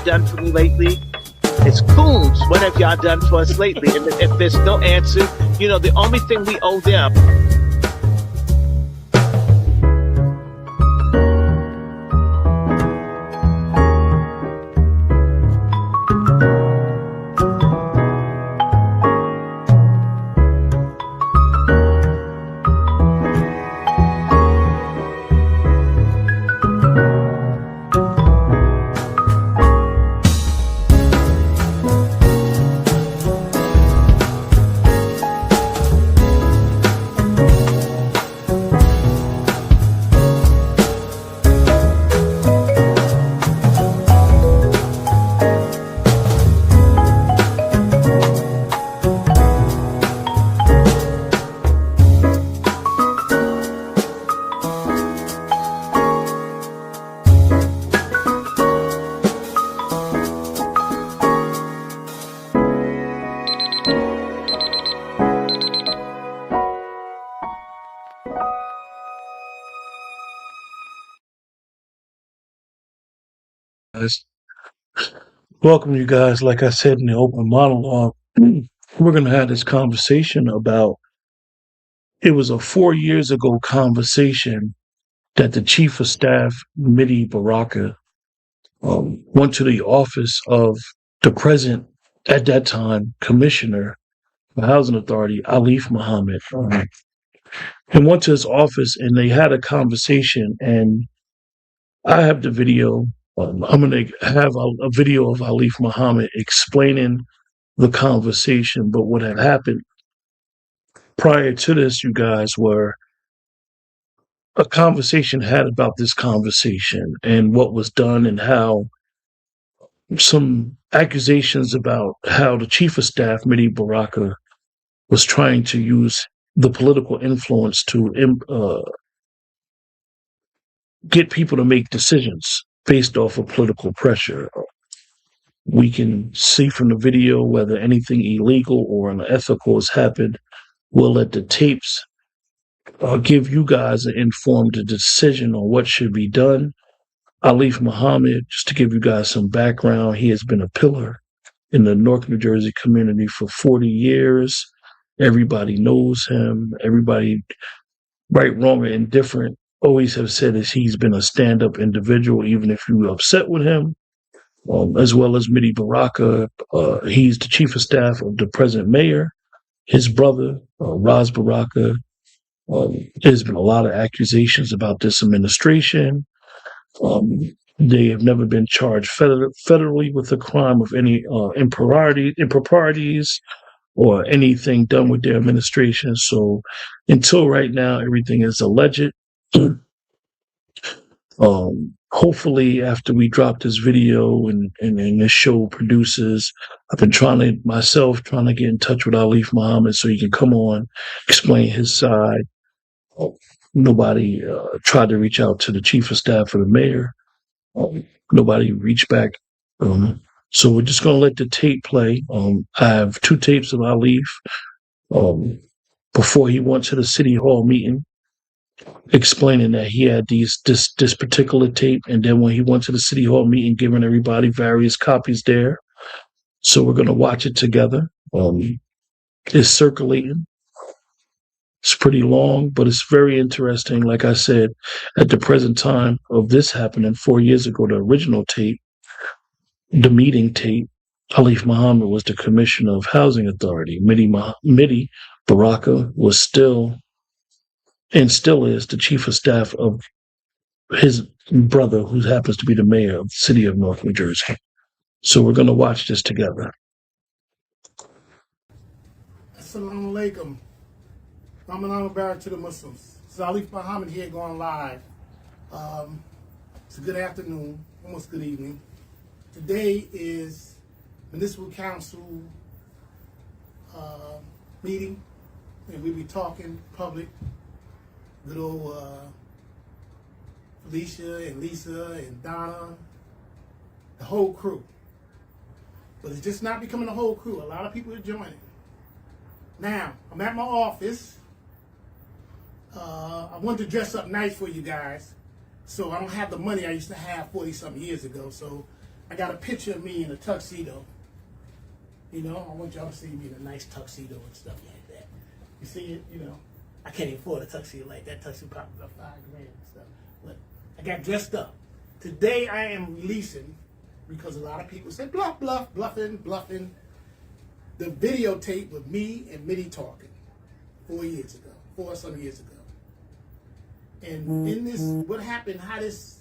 done for me lately? It's Coons. What have y'all done for us lately? And if there's no answer, the only thing we owe them. Guys. Welcome, you guys. Like I said in the open monologue, we're going to have this conversation about it was a 4 years ago conversation that the chief of staff, Midi Baraka, went to the office of the present, at that time, commissioner of the Housing Authority, Alif Muhammad, and went to his office and they had a conversation. And I have the video. I'm going to have a video of Alif Muhammad explaining the conversation. But what had happened prior to this, you guys, were a conversation had about this conversation and what was done and how some accusations about how the chief of staff, Midi Baraka, was trying to use the political influence to get people to make decisions based off of political pressure. We can see from the video whether anything illegal or unethical has happened. We'll let the tapes give you guys an informed decision on what should be done. Alif Muhammad, just to give you guys some background, he has been a pillar in the Newark, New Jersey community for 40 years. Everybody knows him. Everybody, right, wrong, or indifferent, always have said is he's been a stand-up individual, even if you're upset with him. As well as Midi Baraka, he's the chief of staff of the present mayor. His brother, Raz Baraka, there's been a lot of accusations about this administration. They have never been charged federally with a crime of any improprieties or anything done with their administration. So until right now, everything is alleged. Hopefully after we drop this video and this show produces, I've been trying to get in touch with Alif Muhammad so he can come on, explain his side. Nobody tried to reach out to the chief of staff or the mayor. Nobody reached back. So we're just going to let the tape play. I have 2 tapes of Alif before he went to the city hall meeting, explaining that he had this particular tape, and then when he went to the city hall meeting, giving everybody various copies there. So we're going to watch it together. It's circulating. It's pretty long, but it's very interesting. Like I said, at the present time of this happening 4 years ago, the original tape, the meeting tape, Alif Muhammad was the commissioner of Housing Authority. Midi Baraka was still and still is the chief of staff of his brother, who happens to be the mayor of the city of Newark, New Jersey. So we're going to watch this together. Assalamu alaikum. Ramadan Mubarak to the Muslims. This is Alif Muhammad here going live. It's a good afternoon, almost good evening. Today is Municipal Council meeting, and we'll be talking public. Good old Felicia and Lisa and Donna, the whole crew. But it's just not becoming a whole crew. A lot of people are joining. Now, I'm at my office. I wanted to dress up nice for you guys. So I don't have the money I used to have 40-something years ago. So I got a picture of me in a tuxedo. You know, I want y'all to see me in a nice tuxedo and stuff like that. You see it? You know, I can't even afford a tuxedo like that. Tuxedo probably about $5,000 and stuff. But I got dressed up. Today I am releasing, because a lot of people said bluffing, the videotape with me and Mitty talking 4 or some years ago. And in this, what happened, how this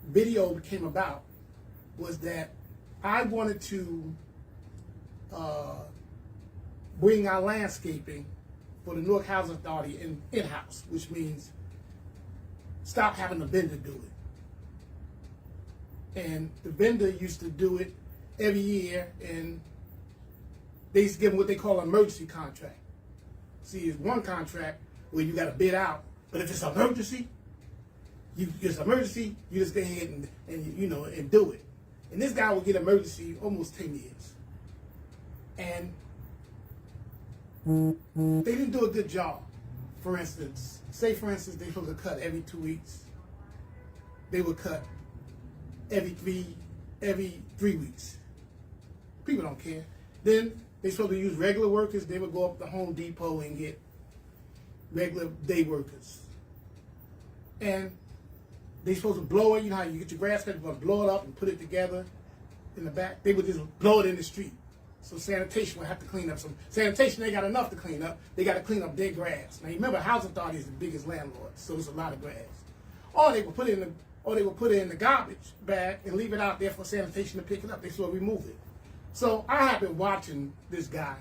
video came about, was that I wanted to bring our landscaping for the Newark Housing Authority in-house, which means stop having the vendor do it. And the vendor used to do it every year, and they used to give them what they call an emergency contract. See, it's one contract where you got to bid out, but if it's an emergency, you just go ahead and do it. And this guy would get emergency almost 10 years. And they didn't do a good job. For instance, they supposed to cut every 2 weeks. They would cut every three weeks. People don't care. Then they supposed to use regular workers. They would go up to Home Depot and get regular day workers. And they supposed to blow it. You know how you get your grass cut, you're going to blow it up and put it together in the back. They would just blow it in the street. So sanitation would have to clean up some. Sanitation, they got enough to clean up. They got to clean up their grass. Now, remember, Housing Authority is the biggest landlord, so it's a lot of grass. Or they would put it in the garbage bag and leave it out there for sanitation to pick it up. They sort of remove it. So I have been watching this guy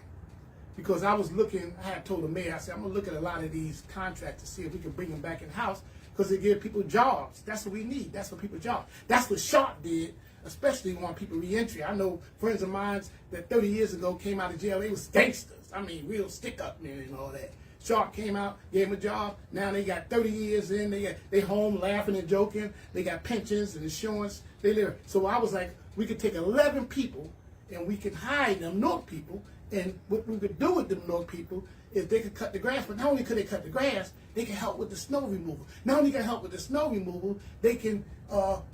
because I was looking. I had told the mayor, I said, I'm going to look at a lot of these contracts to see if we can bring them back in house because they give people jobs. That's what we need. That's what people jobs. That's what Sharp did. Especially when people re-entry. I know friends of mine that 30 years ago came out of jail. They was gangsters. I mean, real stick-up men and all that. Sharp came out, gave them a job. Now they got 30 years in. They home laughing and joking. They got pensions and insurance. They live. So I was like, we could take 11 people and we could hire them Newark people. And what we could do with them Newark people is they could cut the grass. But not only could they cut the grass, they can help with the snow removal. Not only can help with the snow removal, they can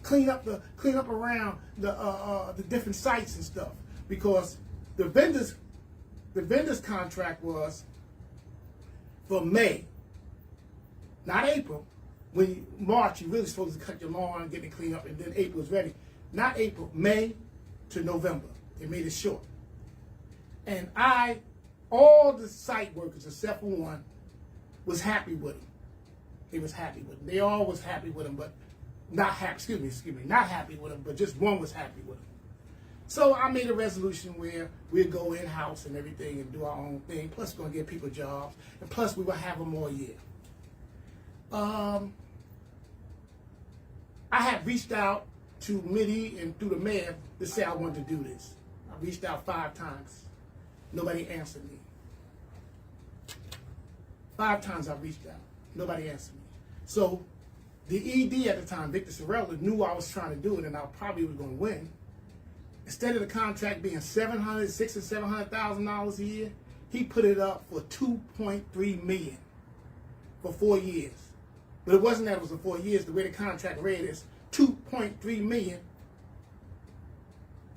clean up around the different sites and stuff, because the vendor's contract was for May, not April. When March, you really supposed to cut your lawn and get it cleaned up, and then April is ready. Not April, May to November. They made it short, and all the site workers except for one was happy with him. They was happy with him. They all was happy with him, but not happy with him, but just one was happy with him. So I made a resolution where we'd go in-house and everything and do our own thing. Plus, we're going to give people jobs. And plus, we will have them all year. I had reached out to Mitty and through the mayor to say I wanted to do this. I reached out 5 times. Nobody answered me. 5 times I reached out. Nobody answered me. So the ED at the time, Victor Sorella, knew I was trying to do it and I probably was going to win. Instead of the contract being $600,000 and $700,000 a year, he put it up for $2.3 million for 4 years. But it wasn't that it was for 4 years. The way the contract read is $2.3 million.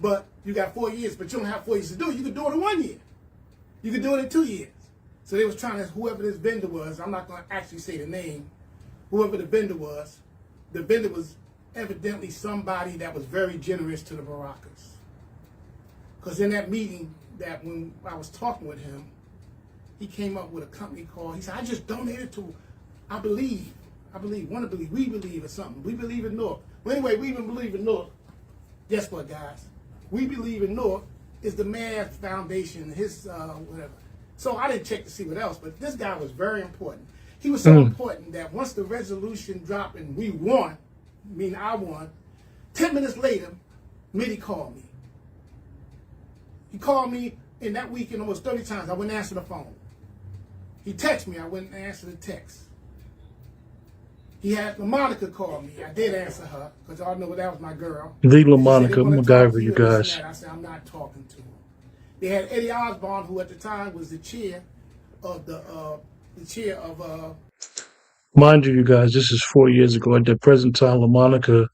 But you got 4 years, but you don't have 4 years to do it. You could do it in 1 year. You could do it in 2 years. So they was trying to, whoever this vendor was, I'm not going to actually say the name, whoever the vendor was evidently somebody that was very generous to the Baracas. Because in that meeting, that when I was talking with him, he came up with a company called, he said, I just donated to, we believe in something. We believe in Newark. Well, anyway, we even believe in Newark. Guess what, guys? We believe in Newark is the mayor's foundation, his whatever. So I didn't check to see what else, but this guy was very important. He was so important that once the resolution dropped and we won, meaning I won, 10 minutes later, Mitty called me. He called me in that weekend almost 30 times. I wouldn't answer the phone. He texted me. I wouldn't answer the text. He had LaMonica call me. I did answer her because y'all know that was my girl. Leave LaMonica. I'm MacGyver, you guys. I said, I'm not talking to him. They had Eddie Osborne, who at the time was the chair of Mind you guys, this is 4 years ago. At the present time, LaMonica,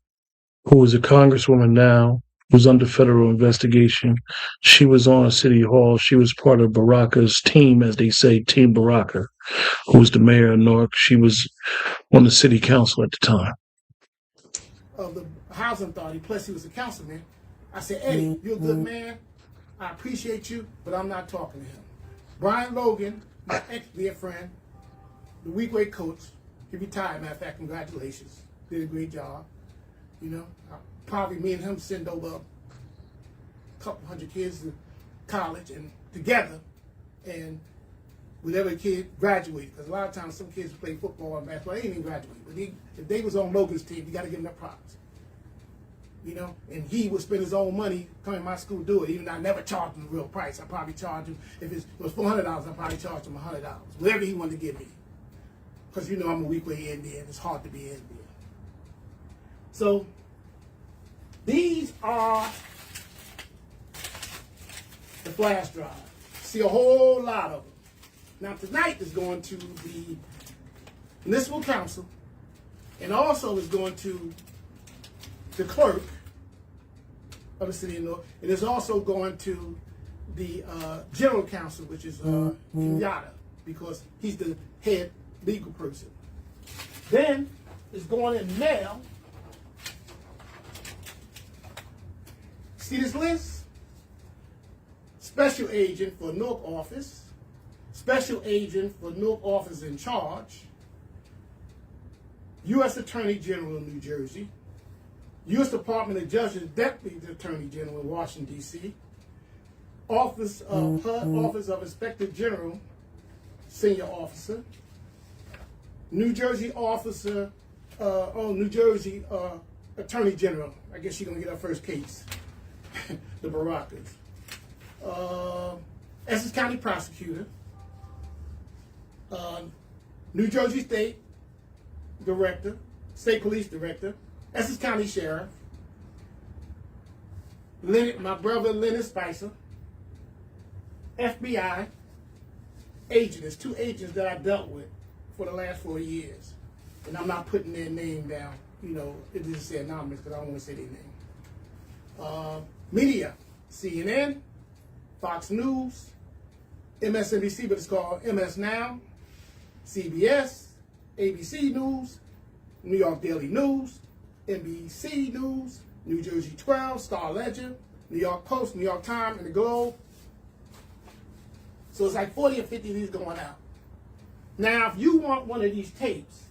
who is a congresswoman now, was under federal investigation. She was on City Hall. She was part of Baraka's team, as they say, Team Baraka, who was the mayor of Newark. She was on the city council at the time. Of the housing authority, plus he was a councilman. I said, Eddie, you're a good man. I appreciate you, but I'm not talking to him. Brian Logan, my ex-dear friend, the weekly coach, he retired, matter of fact, congratulations. Did a great job. You know, probably me and him send over a couple hundred kids to college and together, and with every kid graduated. Because a lot of times some kids play football and basketball, they ain't even graduate. But if they was on Logan's team, you got to give them their props. You know, and he would spend his own money coming to my school to do it. Even though I never charged him the real price. I probably charged him, if it was $400, I probably charged him $100. Whatever he wanted to give me. Because you know I'm a weekly Indian. It's hard to be Indian. So these are the flash drive. See a whole lot of them. Now tonight is going to the municipal council, and also is going to the clerk of the city of Newark. It is also going to the general counsel, which is Kenyatta, because he's the head legal person. Then it's going in mail. See this list? Special agent for Newark office, special agent for Newark office in charge, U.S. Attorney General of New Jersey, U.S. Department of Justice Deputy Attorney General in Washington, D.C., Office of HUD, Office of Inspector General, Senior Officer, New Jersey Officer, New Jersey Attorney General. I guess she's going to get her first case, the Barakas. Essex County Prosecutor, New Jersey State Director, State Police Director, Essex County Sheriff, my brother Leonard Spicer, FBI agent. There's 2 agents that I dealt with for the last 4 years. And I'm not putting their name down. You know, it just say anonymous because I don't want to say their name. Media, CNN, Fox News, MSNBC, but it's called MS Now, CBS, ABC News, New York Daily News, NBC News, New Jersey 12, Star Ledger, New York Post, New York Times, and the Globe. So it's like 40 or 50 of these going out. Now, if you want one of these tapes,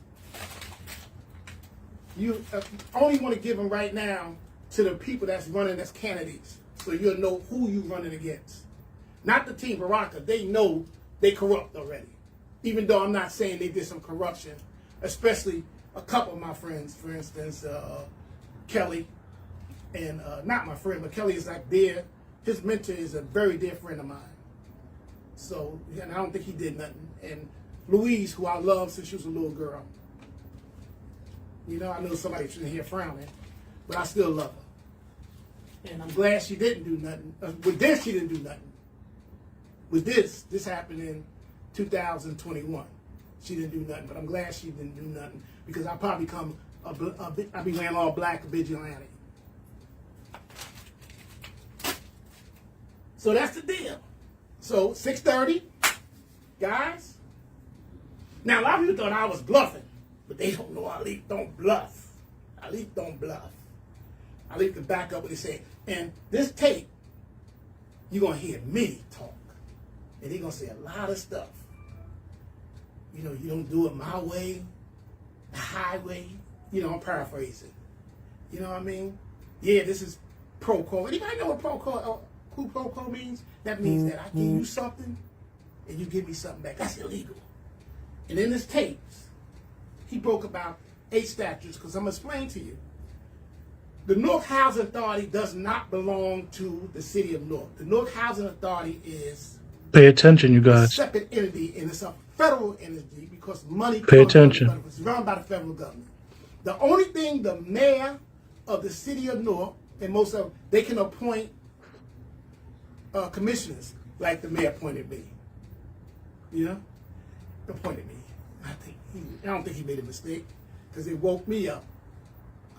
you only want to give them right now to the people that's running as candidates, so you'll know who you're running against. Not the Team Baraka. They know they corrupt already. Even though I'm not saying they did some corruption, especially a couple of my friends, for instance, Kelly, and not my friend, but Kelly is like his mentor is a very dear friend of mine. So, and I don't think he did nothing. And Louise, who I love since she was a little girl. You know, I know somebody shouldn't hear frowning, but I still love her. And I'm glad she didn't do nothing. With this, she didn't do nothing. With this happened in 2021. She didn't do nothing, but I'm glad she didn't do nothing because I'll probably become I'll be wearing all black vigilante. So that's the deal. So 6:30, guys. Now a lot of people thought I was bluffing, but they don't know Ali don't bluff. Ali don't bluff. Ali can back up what he said. And this tape, you're gonna hear me talk, and they're gonna say a lot of stuff. You know, you don't do it my way, the highway. You know, I'm paraphrasing. You know what I mean? Yeah, this is pro quo. Anybody know what pro quo means? That means that I give you something and you give me something back. That's illegal. And in his tapes, he broke about 8 statutes, because I'm going to explain to you. The Newark Housing Authority does not belong to the city of Newark. The Newark Housing Authority is Pay attention, you guys. a separate entity, and it's a federal entity because money Pay comes from the attention. federal- It's run by the federal government. The only thing the mayor of the city of Newark, and most of them, they can appoint commissioners, like the mayor appointed me. You know, appointed me. I don't think he made a mistake, because it woke me up.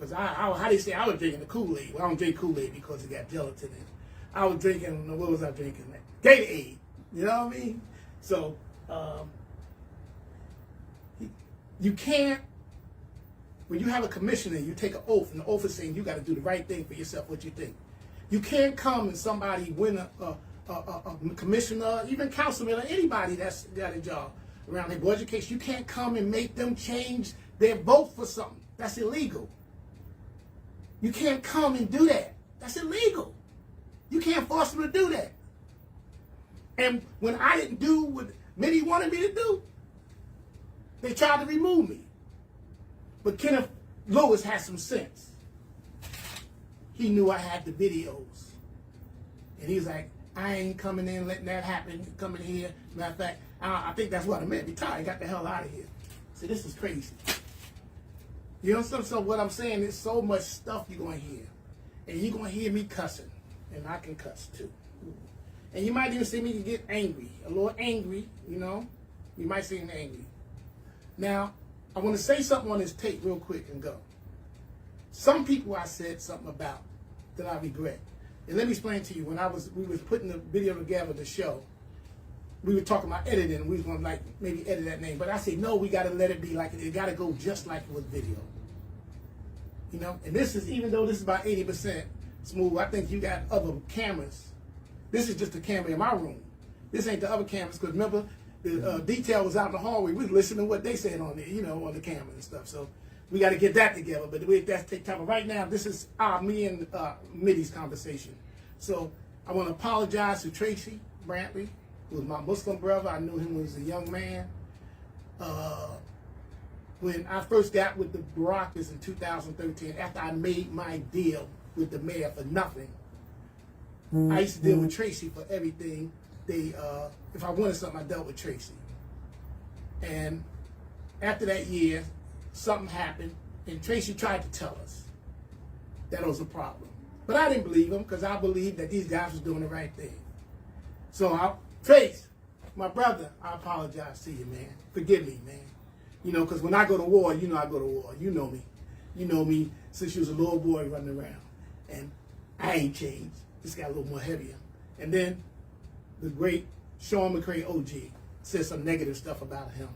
Because how do you say I was drinking the Kool-Aid? Well, I don't drink Kool-Aid because it got gelatin in it. I was drinking, what was I drinking? Gatorade. You know what I mean? So, you can't, when you have a commissioner, you take an oath, and the oath is saying you got to do the right thing for yourself, what you think. You can't come and somebody win a commissioner, even councilman, or anybody that's got a job around their board education. You can't come and make them change their vote for something. That's illegal. You can't come and do that. That's illegal. You can't force them to do that. And when I didn't do what many wanted me to do, they tried to remove me. But Kenneth Lewis had some sense. He knew I had the videos. And he was like, I ain't coming in letting that happen, coming here. Matter of fact, I think that's what I meant. Retired, got the hell out of here. See, this is crazy. You know, so what I'm saying is so much stuff you're going to hear. And you're going to hear me cussing. And I can cuss too. And you might even see me get angry. A little angry, you know. You might see me angry. Now, I want to say something on this tape real quick and go. Some people I said something about that I regret. And let me explain to you, when we was putting the video together, the show, we were talking about editing, we was going to like maybe edit that name. But I said, no, we got to let it be like it got to go just like it was video. You know, and this is, even though this is about 80% smooth, I think you got other cameras. This is just the camera in my room. This ain't the other cameras, because remember, the detail was out in the hallway. We was listening to what they said on there, you know, on the camera and stuff. So we got to get that together. But that's take time. But right now, this is me and Mitty's conversation. So I want to apologize to Tracy Brantley, who was my Muslim brother. I knew him when he was a young man. When I first got with the Baracus in 2013, after I made my deal with the mayor for nothing, I used to deal with Tracy for everything. If I wanted something, I dealt with Tracy. And after that year, something happened, and Tracy tried to tell us that was a problem. But I didn't believe him, because I believed that these guys was doing the right thing. So, Trace, my brother, I apologize to you, man. Forgive me, man. You know, because when I go to war, you know I go to war. You know me. You know me since you was a little boy running around. And I ain't changed. Just got a little more heavier. And then the great Sean McCray OG said some negative stuff about him.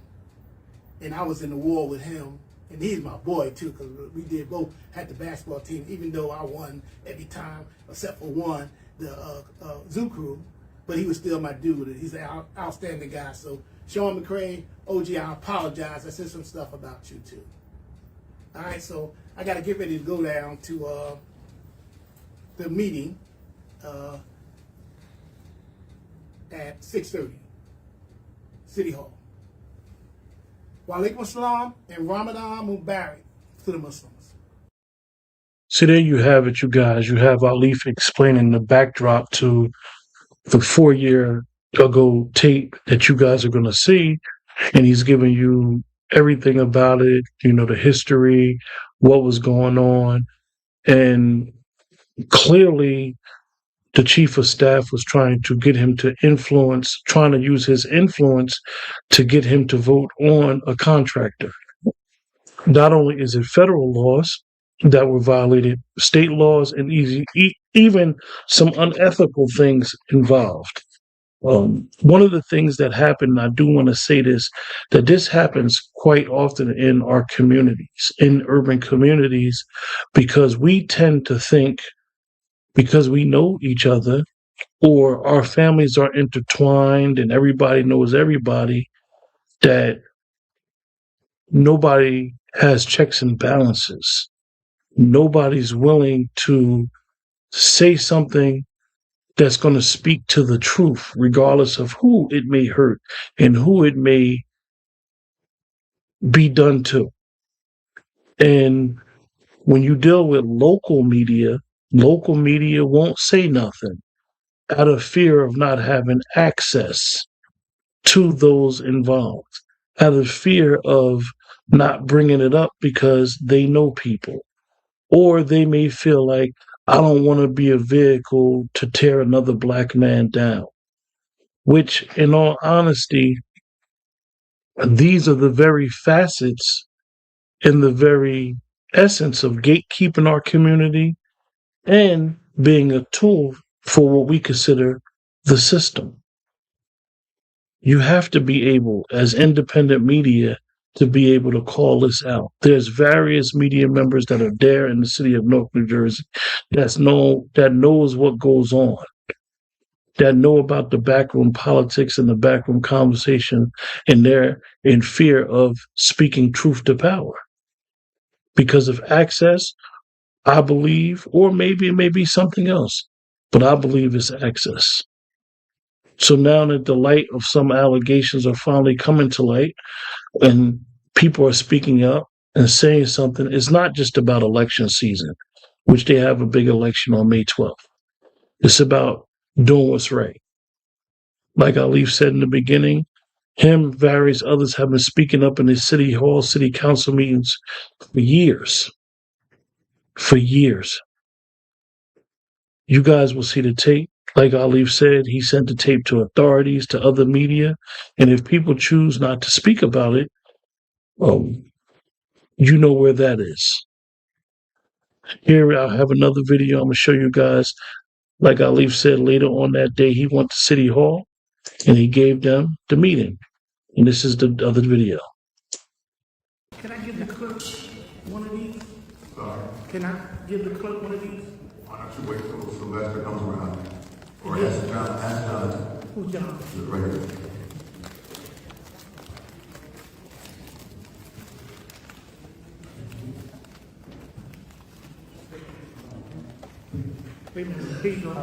And I was in the war with him. And he's my boy, too, because we did both had the basketball team, even though I won every time, except for one, the Zoo Crew. But he was still my dude. He's an outstanding guy. So, Sean McCray, OG, I apologize. I said some stuff about you, too. All right, so I got to get ready to go down to the meeting at 6:30, City Hall. Wa alaikum assalam and Ramadan Mubarak to the Muslims. So there you have it, you guys. You have Alif explaining the backdrop to the 4-year ago tape that you guys are going to see. And he's giving you everything about it, you know, the history, what was going on. And clearly, the chief of staff was trying to get him to trying to use his influence to get him to vote on a contractor. Not only is it federal laws that were violated, state laws, and even some unethical things involved. One of the things that happened, I do want to say this, that this happens quite often in our communities, in urban communities, because we tend to think, because we know each other, or our families are intertwined and everybody knows everybody, that nobody has checks and balances. Nobody's willing to say something that's going to speak to the truth, regardless of who it may hurt and who it may be done to. And when you deal with local media won't say nothing out of fear of not having access to those involved, out of fear of not bringing it up because they know people, or they may feel like, I don't want to be a vehicle to tear another black man down, which, in all honesty, these are the very facets and the very essence of gatekeeping our community and being a tool for what we consider the system. You have to be able, as independent media, to be able to call this out. There's various media members that are there in the city of Newark, New Jersey, that knows what goes on, that know about the backroom politics and the backroom conversation, and they're in fear of speaking truth to power because of access, I believe, or maybe it may be something else, but I believe it's access. So now that the light of some allegations are finally coming to light and people are speaking up and saying something, it's not just about election season, which they have a big election on May 12th. It's about doing what's right. Like Alif said in the beginning, him, various others have been speaking up in the city hall, city council meetings for years. For years. You guys will see the tape. Like Alif said, he sent the tape to authorities, to other media. And if people choose not to speak about it, you know where that is. Here, I'll have another video I'm going to show you guys. Like Alif said, later on that day, he went to City Hall and he gave them the meeting. And this is the other video. Can I give the clerk one of these? Can I give the clerk one of these? Why don't you wait till Sylvester comes around? Or ask John. Who's John? Right here. Wait a minute, please don't.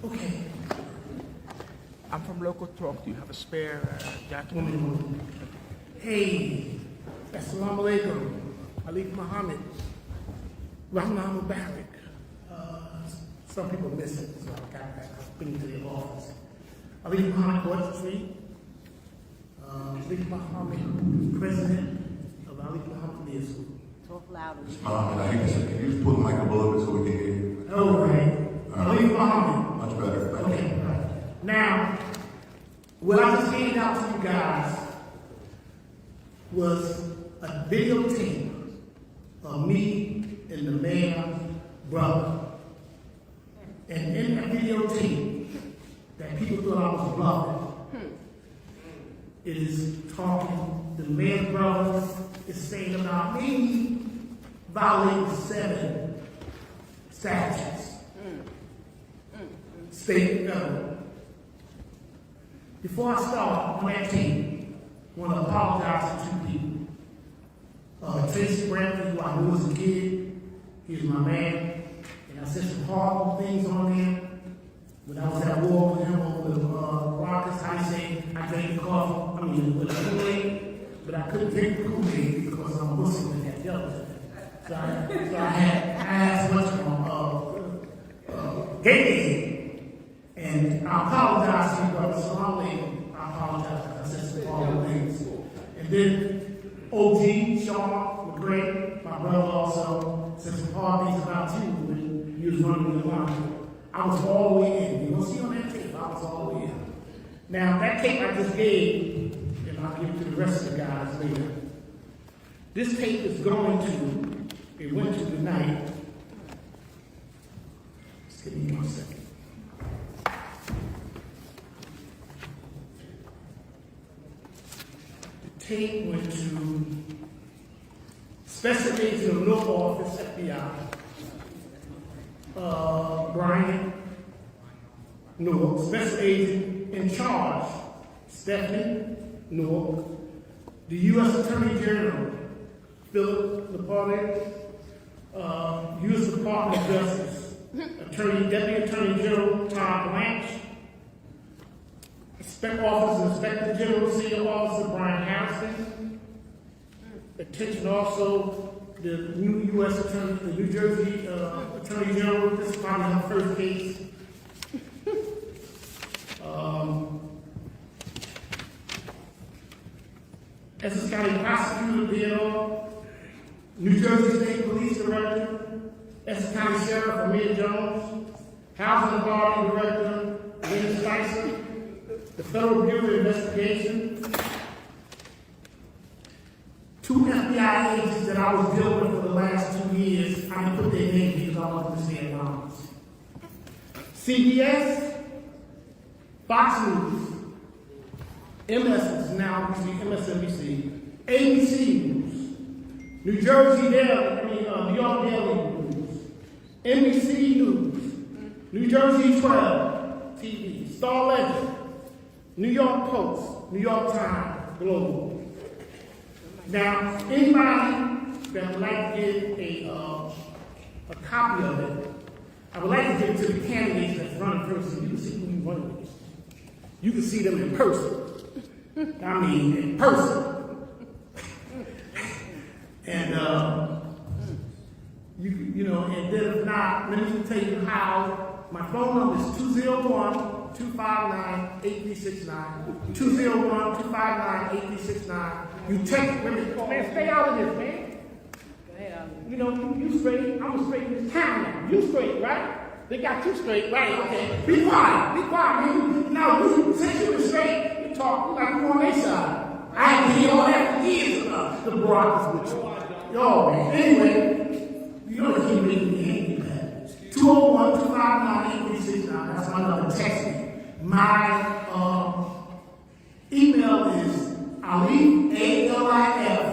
Okay. I'm from Local Talk. Do you have a spare document? Hey, assalamu alaikum. Alif Muhammad. Rahman Mubarak. Some people miss it, so I got back into the office. Alif Muhammad, Court Street. Alif Muhammad, president of Alif Muhammad Media School. Talk louder. And I hate to say, can you just pull the mic up a little bit so we can hear you? Oh, right. Alif Muhammad. Much better. Thank Okay, you. right. Now, what I just handed out to you guys was a videotape of me and the man's brother. And in that videotape, that people thought I was bluffing, it is talking, the man's brother is saying about me violating 7 statutes. State and federal. Before I start on that tape, I want to apologize to 2 people. Tracy Brantley, who I knew as a kid, he was my man, and I said some horrible things on there. When I was at war with him over the Rockets, I say I drank the coffee, with the Kool-Aid, but I couldn't drink the Kool-Aid because I'm Muslim and had devils. So I had so much Gatorade. And I apologize to you, brother. I apologize because I said some horrible things. And then OG, Sean McGray, my brother also, said some hard things about you when you was running the line. I was all the way in. You gonna see on that tape, I was all the way in. Now, that tape I just gave, and I'll give it to the rest of the guys later. This tape is going to, it went to tonight. Just give me 1 second. Tape went to Special Agent of Newark Office, FBI, Brian Newark, Special Agent in Charge, Stephanie Newark, the U.S. Attorney General, Philip Laporte, U.S. Department of Justice, Deputy Attorney General Todd Blanche, Inspector General, Senior Officer Brian Harrison. Attention also the new U.S. Attorney, the New Jersey Attorney General. This is probably her first case. Essex County Prosecutor Bill, New Jersey State Police Director, Essex County Sheriff Amir Jones, Housing Authority Director Lynn Spicer, the Federal Bureau of Investigation, FBI agents that I was dealing with for the last 2 years, I can put their names because I want them to stay anonymous. CBS, Fox News, MS is now MSNBC, ABC News, New Jersey Daily, New York Daily News, NBC News, New Jersey 12 TV, Star Ledger, New York Post, New York Times, Global. Now, anybody that would like to get a copy of it, I would like to give it to the candidates that's running first, so you can see who you run with. You can see them in person. I mean, in person. And, you know, and then if not, let me tell you how. My phone number is 201-259-8369. 201-259-8369. You text, man, stay out of this, man. You know, you straight, I'm straight in this town now. You straight, right? They got you straight, right? Okay. Be quiet, man. Now, since you were straight, you talk like you on their side. I had to hear all that for years about the brothers with you. Yo, man. Anyway, you know, keep making me angry, man. 201-259-8369. That's my number. Text me. My email is Alif, ALIF,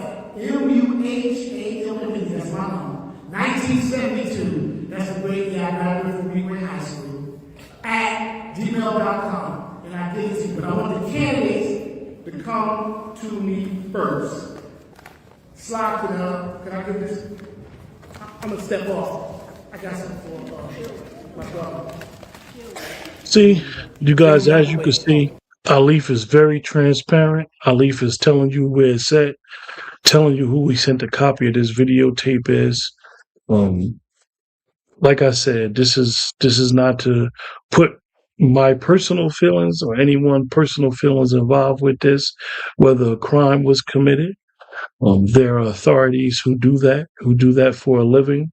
that's my number. 1972. That's a great year. I graduated from Newark High School. At gmail.com. And I get it to you. But I want the candidates to come to me first. Slide to the, can I get this? I'm going to step off. I got something for my brother. See, you guys, as you can see, Alif is very transparent. Alif is telling you where it's at, telling you who he sent a copy of this videotape is. Like I said, this is not to put my personal feelings or anyone's personal feelings involved with this, whether a crime was committed. There are authorities who do that for a living,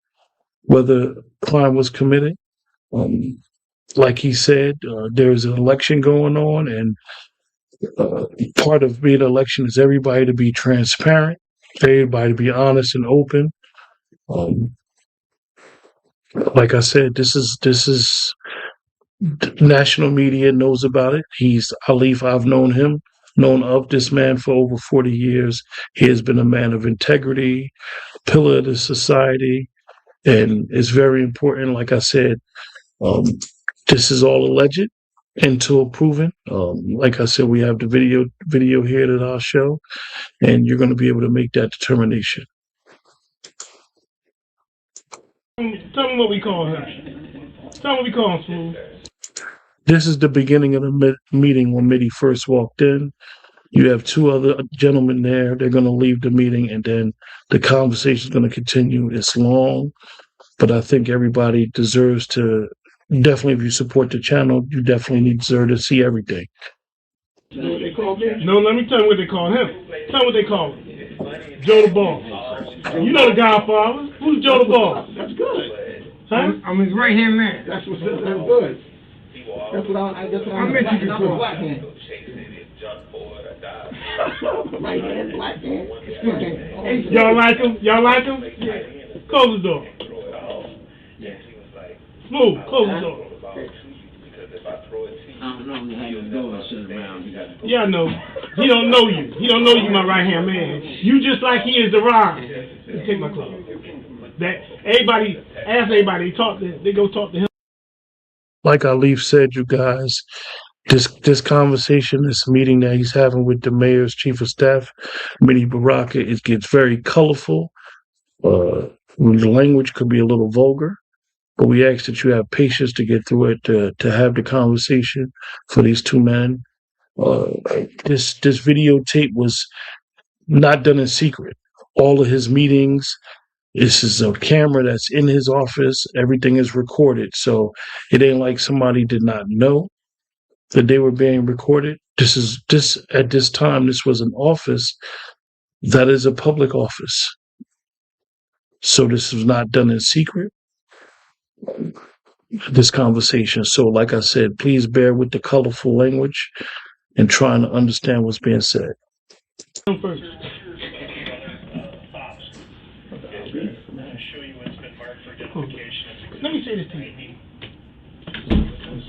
whether crime was committed. Like he said, there's an election going on, and part of being an election is everybody to be transparent, everybody to be honest and open. Like I said, this is national media knows about it. He's Alif. I've known of this man for over 40 years. He has been a man of integrity, pillar of the society, and it's very important. Like I said, this is all alleged until proven. Like I said, we have the video here that I'll show, and you're going to be able to make that determination. Tell me what we call him. Tell me what we call him, Smooth. This is the beginning of the meeting when Mitty first walked in. You have two other gentlemen there. They're going to leave the meeting, and then the conversation is going to continue. It's long, but I think everybody deserves to, definitely if you support the channel, you definitely deserve to see everything. You know what they call me? No, let me tell you what they call him. Tell me what they call him. Joe the Ball. You know the Godfather. Who's Joe the Ball? That's good. Huh? I'm his right hand man. That's good. That's what I meant you to do. Black hand. Right hand, black hand. Y'all like him? Y'all like him? Close the door. Smooth, close the door. I don't know how you doing sit around. Yeah, I know. He don't know you. He don't know you, my right hand man. You just like he is the Ron. Take my clothes. That everybody, ask everybody, they go talk to him. Like Alif said, you guys, this conversation, this meeting that he's having with the mayor's chief of staff, Minnie Baraka, it gets very colorful. The language could be a little vulgar, but we ask that you have patience to get through it, to have the conversation for these two men. This videotape was not done in secret. All of his meetings, this is a camera that's in his office. Everything is recorded. So it ain't like somebody did not know that they were being recorded. At this time, this was an office that is a public office. So this was not done in secret, this conversation. So like I said, please bear with the colorful language and trying to understand what's being said. First. let me say this to you.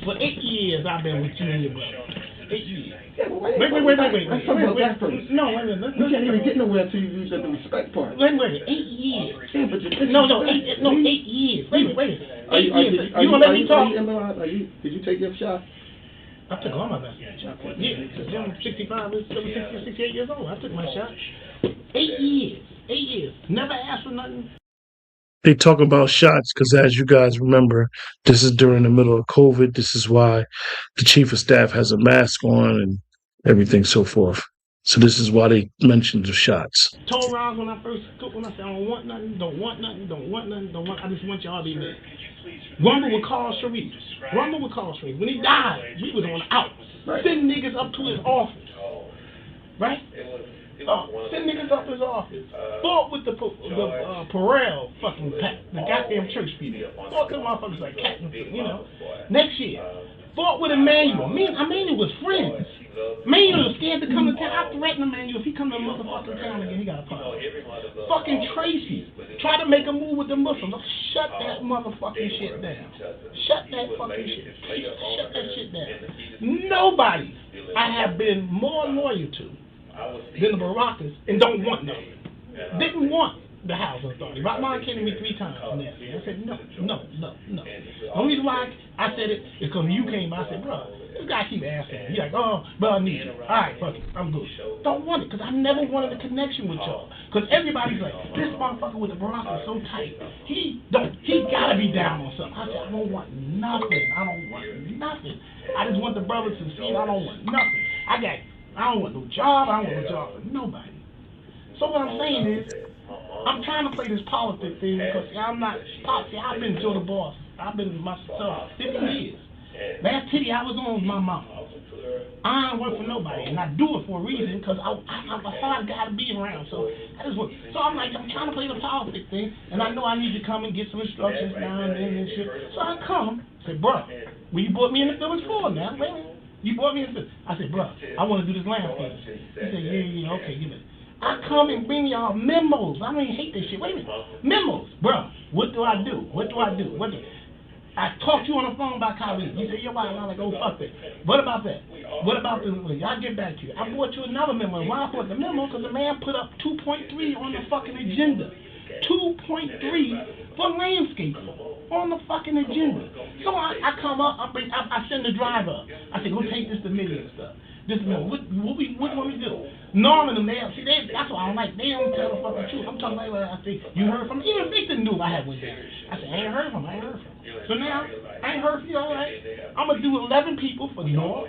For 8 years, I've been with you and your brother. 8 years. Yeah, but Wait. Let's talk about that first. No, wait a minute. You can't even get nowhere until you use the respect part. Wait. 8 years. Yeah, but No, 8 years. Wait. 8 years. You gonna let me talk? Did you take your shot? I took all my vaccine shots. Yeah, because I'm 65, 68 years old. I took my shot. 8 years. 8 years. Never asked for nothing. They talk about shots because, as you guys remember, this is during the middle of COVID. This is why the chief of staff has a mask on and everything so forth. So this is why they mentioned the shots. Told Roz when I first took one, I said, I don't want nothing. I just want y'all to be there. Rumble would call Sharif. When he died, we was on out. Right. Send niggas up to his office. Right? Send niggas up to his office. Fought with the Perel fucking pack, the goddamn church people. Fought them motherfuckers like cat and you know. Next year, fought with Emmanuel. Me and Emmanuel was friends. Emmanuel was scared to come to town. I threatened Emmanuel. If he come to motherfucking town again, he got a problem. Fucking Tracy tried to make a move with the Muslims. Shut that motherfucking shit down. Shut that shit down. Nobody I have been more loyal to than the Barakas and don't want nothing. Didn't want the housing authority. My mom came to me 3 times on that. I said, no. The only reason why I said it is because you came by. I said, bro, this guy keep asking me. He's like, oh, bro, I need it. All right, fuck it, I'm good. Don't want it, because I never wanted a connection with y'all. Because everybody's like, this motherfucker with the Barack is so tight. He gotta be down on something. I said, I don't want nothing. I just want the brothers to see. I don't want nothing. I don't want no job. I don't want no job for nobody. So what I'm saying is, I'm trying to play this politics thing because I'm not politics. I've been Joe the Boss. I've been myself 50 years. Last titty I was on was my mama. I don't work for nobody, and I do it for a reason because I'm a hard guy to be around. So I just work. So I'm trying to play the politics thing, and I know I need to come and get some instructions now and then and shit. So I come, say, bro, well, you brought me in the village for now. Wait a minute. You brought me in the village. I said, bro, I want to do this landscape. He said, yeah, okay, give it. I come and bring y'all memos. I don't even hate this shit. Wait a minute. Memos. Bro, what do I do? I talked to you on the phone about college. You said, yo, I'm like, oh, fuck that. What about that? What about this? I'll get back to you. I brought you another memo. Why I brought the memo? Because the man put up 2.3 on the fucking agenda. 2.3 for landscaping on the fucking agenda. So I come up, I send the driver up. I say, go take this to Millie and stuff. This man, what do you want me to do? Norman and them, that's what I don't like. They don't tell the fucking truth. I'm talking like, I say, you heard from him? Even Victor knew I had with them. I said, I ain't heard from him. So now, I ain't heard from you, all right? I'm going to do 11 people for North.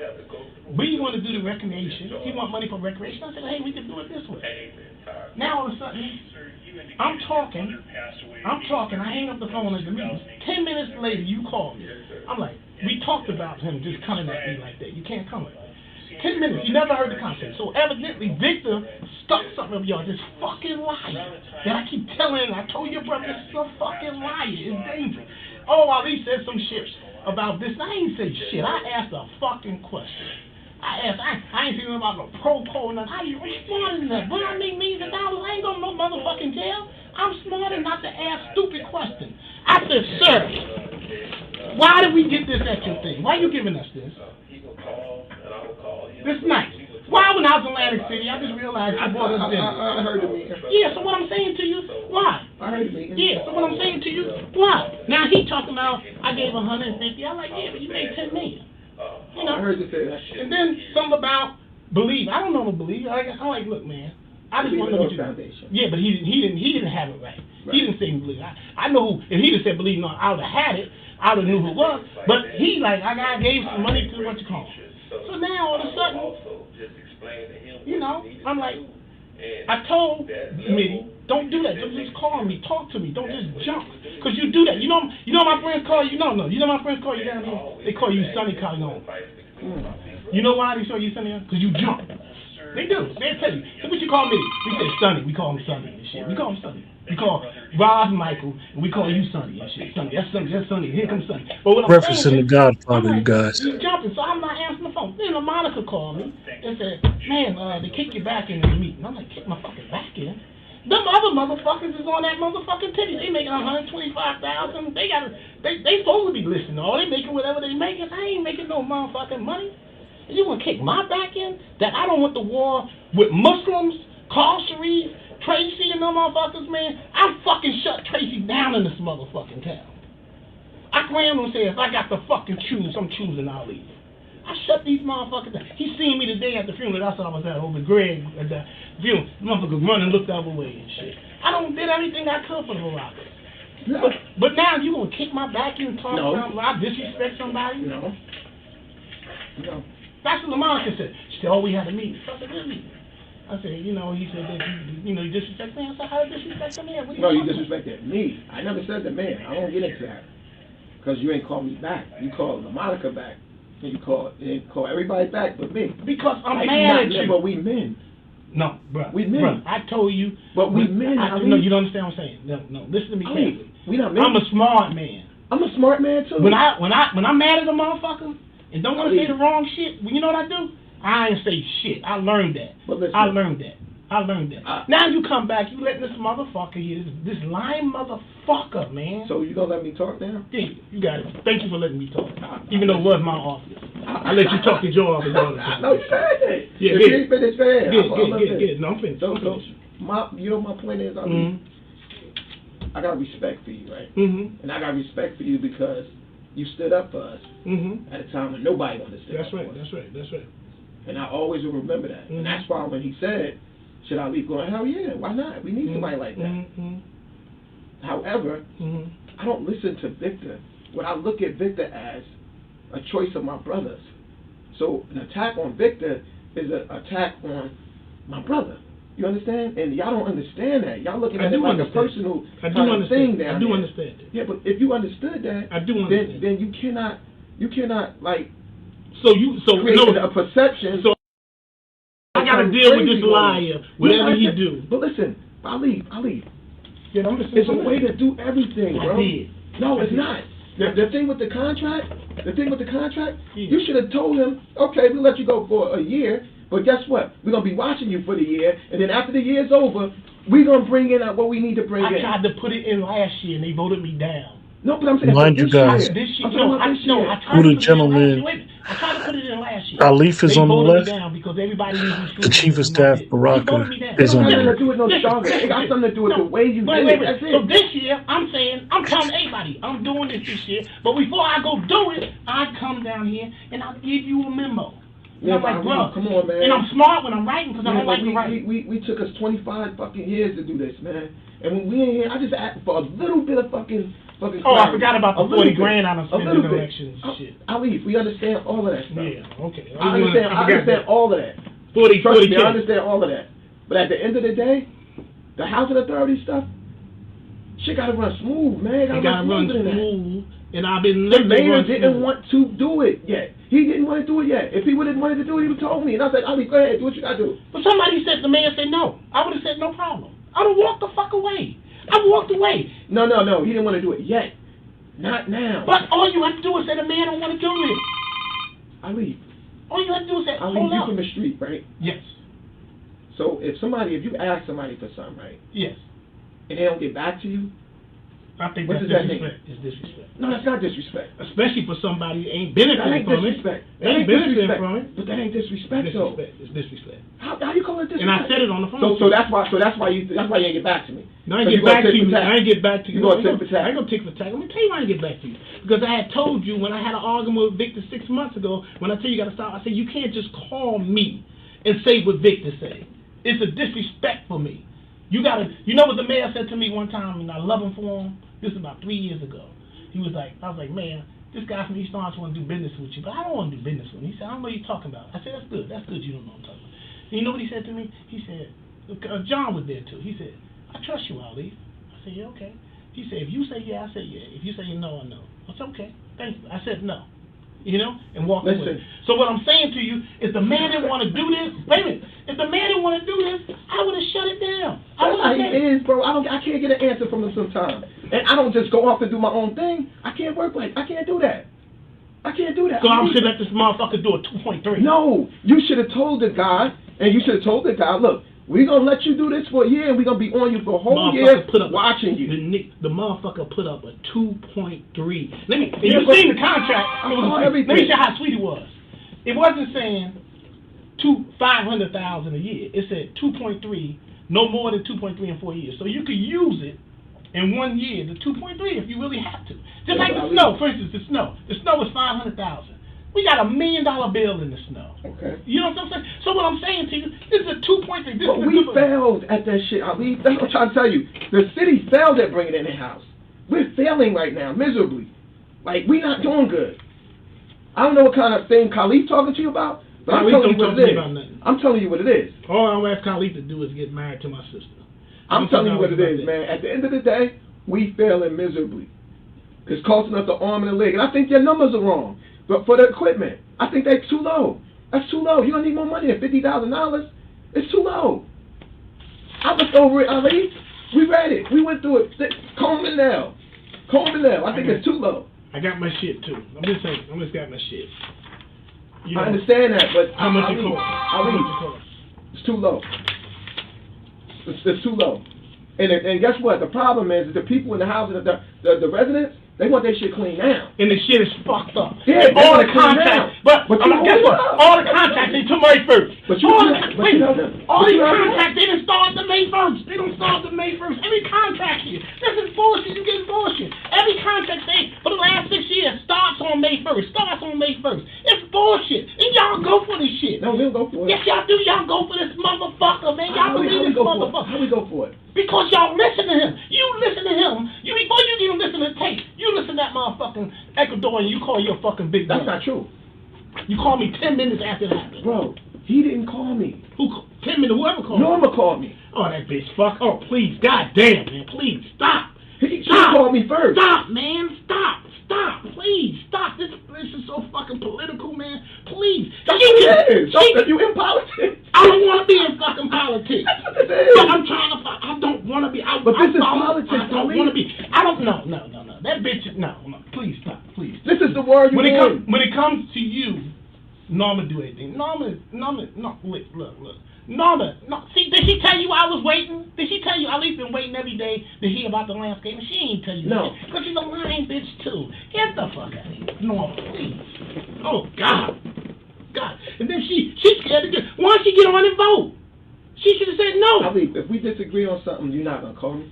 We want to do the recreation. He want money for recreation. I said, hey, we can do it this way. Now, all of a sudden, I'm talking. I hang up the phone at the meeting. 10 minutes later, you call me. I'm like, we talked about him just coming at me like that. You can't come at me. 10 minutes, you never heard the concept. So evidently, Victor stuck something up y'all. This fucking liar that I keep telling him. I told your brother, this is a fucking liar. It's dangerous. Oh, Ali said some shit about this. I ain't say shit. I asked a fucking question. I ain't thinking about no pro nothing. I'm smarter than that. But I make millions of dollars. I ain't going to no motherfucking jail. I'm smart enough to ask stupid questions. I said, sir, why did we get this extra thing? Why are you giving us this? This night. Why when I was in Atlantic City, I just realized you brought us in. I heard the meeting. Yeah, so what I'm saying to you, why? I heard the meeting. Yeah, so what I'm saying to you, why? Now he talking about, I gave 150. I'm like, yeah, but you made 10 million. You know? I heard you say that. And then something about believe. I don't know what believe. I'm like, look, man. I just want to know what you do. Yeah, but he didn't have it right. He didn't say believe. I know who, if he'd have said believe, no, I would have had it. I would have knew who it was. But he like, I gave some money to what you call. So now all of a sudden, you know, I'm like, I told Mitty, don't do that. Don't just call me, talk to me. Don't just jump, cause you do that. You know my friends call you. No. You know my friends call you down here. They call you Sonny Cardone. You know why they call you Sonny? Cause you jump. They do. They tell you. So what you call me? We say Sonny. We call him Sonny and shit. We call him Sonny. We call Rob Michael, and we call you Sonny and shit. Sonny. That's Sonny. Here comes Sonny. But what I'm referencing saying the Godfather, you guys. You jumping, so I'm not answering the phone. Then Monica called me and said, man, they kicked you back in the meeting. I'm like, kick my fucking back in? Them other motherfuckers is on that motherfucking titty. They making $125,000. They supposed to be listening. All they making whatever they making. I ain't making no motherfucking money. And you gonna kick my back in? That I don't want the war with Muslims, Carl Sharif, Tracy and them motherfuckers, man. I fucking shut Tracy down in this motherfucking town. I cram and say, if I got to fucking choose, I'm choosing Ali. I shut these motherfuckers down. He seen me the day at the funeral. That's what I was at over Greg at the funeral. Motherfuckers running, looked the other way and shit. I did everything I could for the Moroccans. No. But now you gonna kick my back in and talk about I disrespect somebody? No. That's what the Monica said. She said, oh, we had a meeting. So I said, what meeting? I said, he said that you disrespect me. I said, how do you disrespect the man? No, you disrespected me. I never said the man. I don't get into that. Because you ain't called me back. You called the Monica back. And you call everybody back but me. Because I'm mad at you. But we men. No, bro. We men. Bro, I told you. But we men. No, you don't understand what I'm saying. No. Listen to me carefully. We not men. I'm a smart man. I'm a smart man too. When I'm mad at a motherfucker and don't want to say the wrong shit, well, you know what I do? I ain't say shit. I learned that. I learned that. Now you come back, you letting this motherfucker here, this lying motherfucker, man. So you gonna let me talk now? Yeah, you got it. Thank you for letting me talk. Even though it was my office. I let you talk at your office all the time. No, you said it. Yeah, if you ain't finished, man. Yeah. No, I'm finished. My point is, I got respect for you, right? Mm-hmm. And I got respect for you because you stood up for us at a time when nobody wanted to stand up for us. That's right. And I always will remember that. And that's why when he said, should I leave? Going, hell yeah, why not? We need somebody like that. However, I don't listen to Victor. What I look at Victor as a choice of my brothers. So an attack on Victor is an attack on my brother. You understand? And y'all don't understand that. Y'all looking at it like a personal kind of thing down there. I do understand that. Yeah, but if you understood that, I do understand. Then you cannot like create a perception. So I gotta deal with this liar, whatever he do. But listen, Ali. Yeah, I'm listening. It's a way to do everything, bro. I did. No, it's not. The thing with the contract, you should have told him, okay, we'll let you go for a year, but guess what? We're going to be watching you for the year, and then after the year's over, we're going to bring in what we need to bring in. I tried to put it in last year, and they voted me down. No, but I'm saying Mind you guys, I tried who the gentleman, I tried to put it in last year. Alif is on the left. Because everybody The chief of staff, Baraka, is on the left. It got nothing to right. do with no stronger. It got something to do with the way you did it. That's it. So this year, I'm telling everybody, I'm doing this year. But before I go do it, I come down here and I'll give you a memo. Yeah, I'm like, bro, come on, man. And I'm smart when I'm writing because I don't like to write. We took us 25 fucking years to do this, man. And when we in here, I just asked for a little bit of fucking. Oh, I forgot about the 40 grand on a spending elections shit. Ali, we understand all of that stuff. Yeah, okay. I understand all of that. 40 me, I understand all of that. But at the end of the day, the housing authority stuff, shit gotta run smooth, man. It gotta run smooth. And I've been the mayor didn't want to do it yet. He didn't want to do it yet. If he would have wanted to do it, he would have told me. And I said, Ali, go ahead, do what you gotta do. But the mayor said no. I would have said no problem. I would have walked the fuck away. I walked away. No. He didn't want to do it yet. Not now. But all you have to do is say the man don't want to do it. Ali. All you have to do is say, Ali, you from the street, right? Yes. So if you ask somebody for something, right? Yes. And they don't get back to you, I think what that's does that disrespect. It's disrespect. No, that's not disrespect. Especially for somebody who ain't benefiting from it. That ain't benefiting from it. But that ain't disrespect, though. It's disrespect. How you call it disrespect? And I said it on the phone. So that's why you ain't get back to me. No, I ain't get back to you. I ain't get back to you. You gonna tick for tack? I ain't gonna tick for tack. Let me tell you why I ain't get back to you. Because I had told you when I had an argument with Victor 6 months ago, when I tell you gotta stop, I said you can't just call me and say what Victor said. It's a disrespect for me. You know what the mayor said to me one time, and I love him for him. This is about 3 years ago. I was like, man, this guy from East Orange want to do business with you, but I don't want to do business with him. He said, I don't know what you're talking about. I said, that's good. You don't know what I'm talking about. And you know what he said to me? He said, John was there too. He said, I trust you, Ali. I said, yeah, okay. He said, if you say yeah, I say yeah. If you say no, I know. I said, okay, thank you. I said no. And walk away. So what I'm saying to you is the man didn't want to do this. Wait a minute. If the man didn't want to do this, I would have shut it down. That's how he is, bro. I can't get an answer from him sometimes. And I don't just go off and do my own thing. I can't do that. So I should let this motherfucker do a 2.3. No. You should have told the guy, look, we're going to let you do this for a year, and we're going to be on you for a whole year Motherfucker put up watching you. The motherfucker put up a 2.3. Let me. You seen the contract? Let me show you how sweet it was. It wasn't saying $500,000 a year. It said 2.3, no more than 2.3 in 4 years. So you could use it in 1 year, the 2.3, if you really have to. Just like the snow, for instance, the snow. The snow is $500,000. We got $1 million bill in the snow. Okay. You know what I'm saying? So what I'm saying to you, this is a 2.3. But we failed at that shit. That's what I'm trying to tell you. The city failed at bringing it in the house. We're failing right now, miserably. Like, we're not doing good. I don't know what kind of thing Khalif talking to you about, but I'm telling you what it is. I'm telling you what it is. All I'm asking Khalif to do is get married to my sister. I'm telling you what it is, man. At the end of the day, we failing miserably. It's costing us the arm and the leg. And I think your numbers are wrong. But for the equipment, I think that's too low. That's too low. You don't need more money than $50,000. It's too low. I looked over it, Ali. We read it. We went through it. Comb and nail. I think it's too low. I got my shit, too. I'm just saying. I just got my shit. You know, I understand that, but how much it cost? Ali, it's too low. It's too low. And guess what? The problem is the people in the houses, the residents, they want their shit clean now. And the shit is fucked up. Yeah, and all the contracts. But guess what? All the contracts they took May 1st. All the contracts they didn't start the May 1st. They don't start the May 1st. Every contract here. This is bullshit. You get bullshit. Every contract they for the last 6 years starts on May 1st. It's bullshit. And y'all go for this shit. No, we don't go for it. Yes, y'all do. Y'all go for this motherfucker, man. Y'all believe this motherfucker. How we go for it? Because y'all listen to him. You listen to him. Before you even listen to tape, you listen to that motherfucking Ecuador and you call your fucking big brother. That's not true. You called me 10 minutes after it happened. Bro, he didn't call me. 10 minutes, whoever called me. Norma called me. Oh, that bitch, fuck. Oh, please, goddamn, man, please, stop. She called me first. Stop, man, stop, please, stop. This is so fucking political, man. Please. That's what it is. You in politics. I don't want to be in fucking politics. That's what this is. But I'm trying to, I don't want to be. But this is politics. I don't want to be. I don't, no. That bitch, no, please stop, please. This is the word you want. When it comes to you, Norma do anything. Norma, no, wait, look. Norma, no, see, did she tell you I was waiting? Did she tell you Ali's been waiting every day to hear about the landscape? And she ain't tell you no. Because she's a lying bitch, too. Get the fuck out of here. Norma, please. Oh, God. And then she scared to get, why don't she get on and vote? She should have said no. Ali, if we disagree on something, you're not going to call me?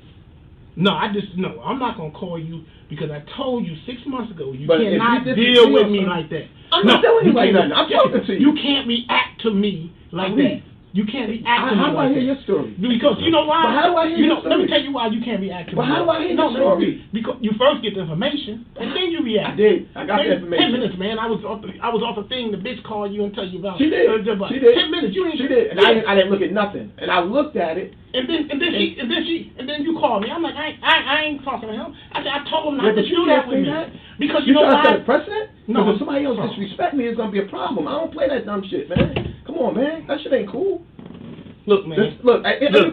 No, I'm not going to call you because I told you 6 months ago you but cannot deal with me like that. I'm not dealing with you like that. I'm talking to you. You can't react to me like that. You can't react to me. How do I hear your story? Because you know why? But how do I hear your story? Let me tell you why you can't react to me. But how do I hear your story? Because you first get the information and then you react. I did. I got the information. 10 minutes, man. I was off the thing. The bitch called you and tell you about. She did. 10 minutes. She did. And I didn't look at nothing. And I looked at it. And then you called me. I'm like, I ain't talking to him. I told him not to do that with me. Because you know why? You trying to set a precedent? No. Because if somebody else disrespect me, it's gonna be a problem. I don't play that dumb shit, man. Come on, man. That shit ain't cool. Look, man.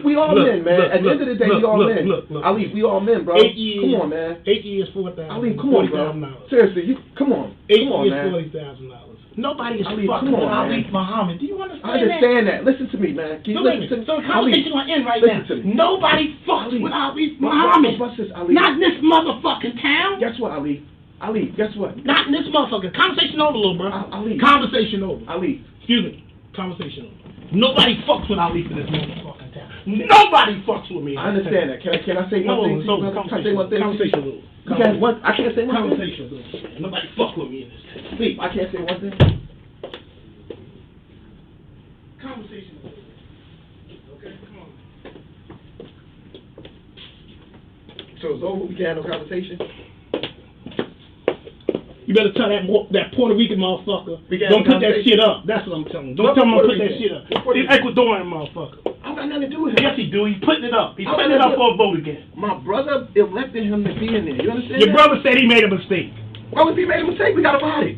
We all men, man. At the end of the day, we all men. Ali, we all men, bro. 8 years. Come on, man. 8 years, $4,000. Ali, come on, bro. Seriously, come on. 8 come on, years, man. $40,000. Nobody is Ali, fucking come on, Ali Muhammad. Do you understand I understand that? Listen to me, man. Can you listen to me? So the conversation will end right now. Nobody fucks with Ali Muhammad. Not in this motherfucking town. Guess what, Ali? Ali, guess what? Not in this motherfucker. Conversation over, little bro. Ali. Conversation over. Ali. Excuse me. Conversation over. Nobody fucks with Ali in this motherfucking town. Nobody fucks with me. I understand that. Can I say one thing? Can I say one thing? Conversation over. I can't say one thing. Conversation over. Nobody fucks with me in this town. Sleep. I can't say one thing. Conversation over. Okay, come on. So it's over. We can't have no conversation. You better tell that Puerto Rican motherfucker. Don't put that shit up. That's what I'm telling you. Don't tell him to put that shit up. The Ecuadorian motherfucker. I don't got nothing to do with him. Yes, he do. He's putting it up. He's putting it up for a vote again. My brother elected him to be in there. You understand? Your brother said he made a mistake. Well, if he made a mistake, we gotta ride it.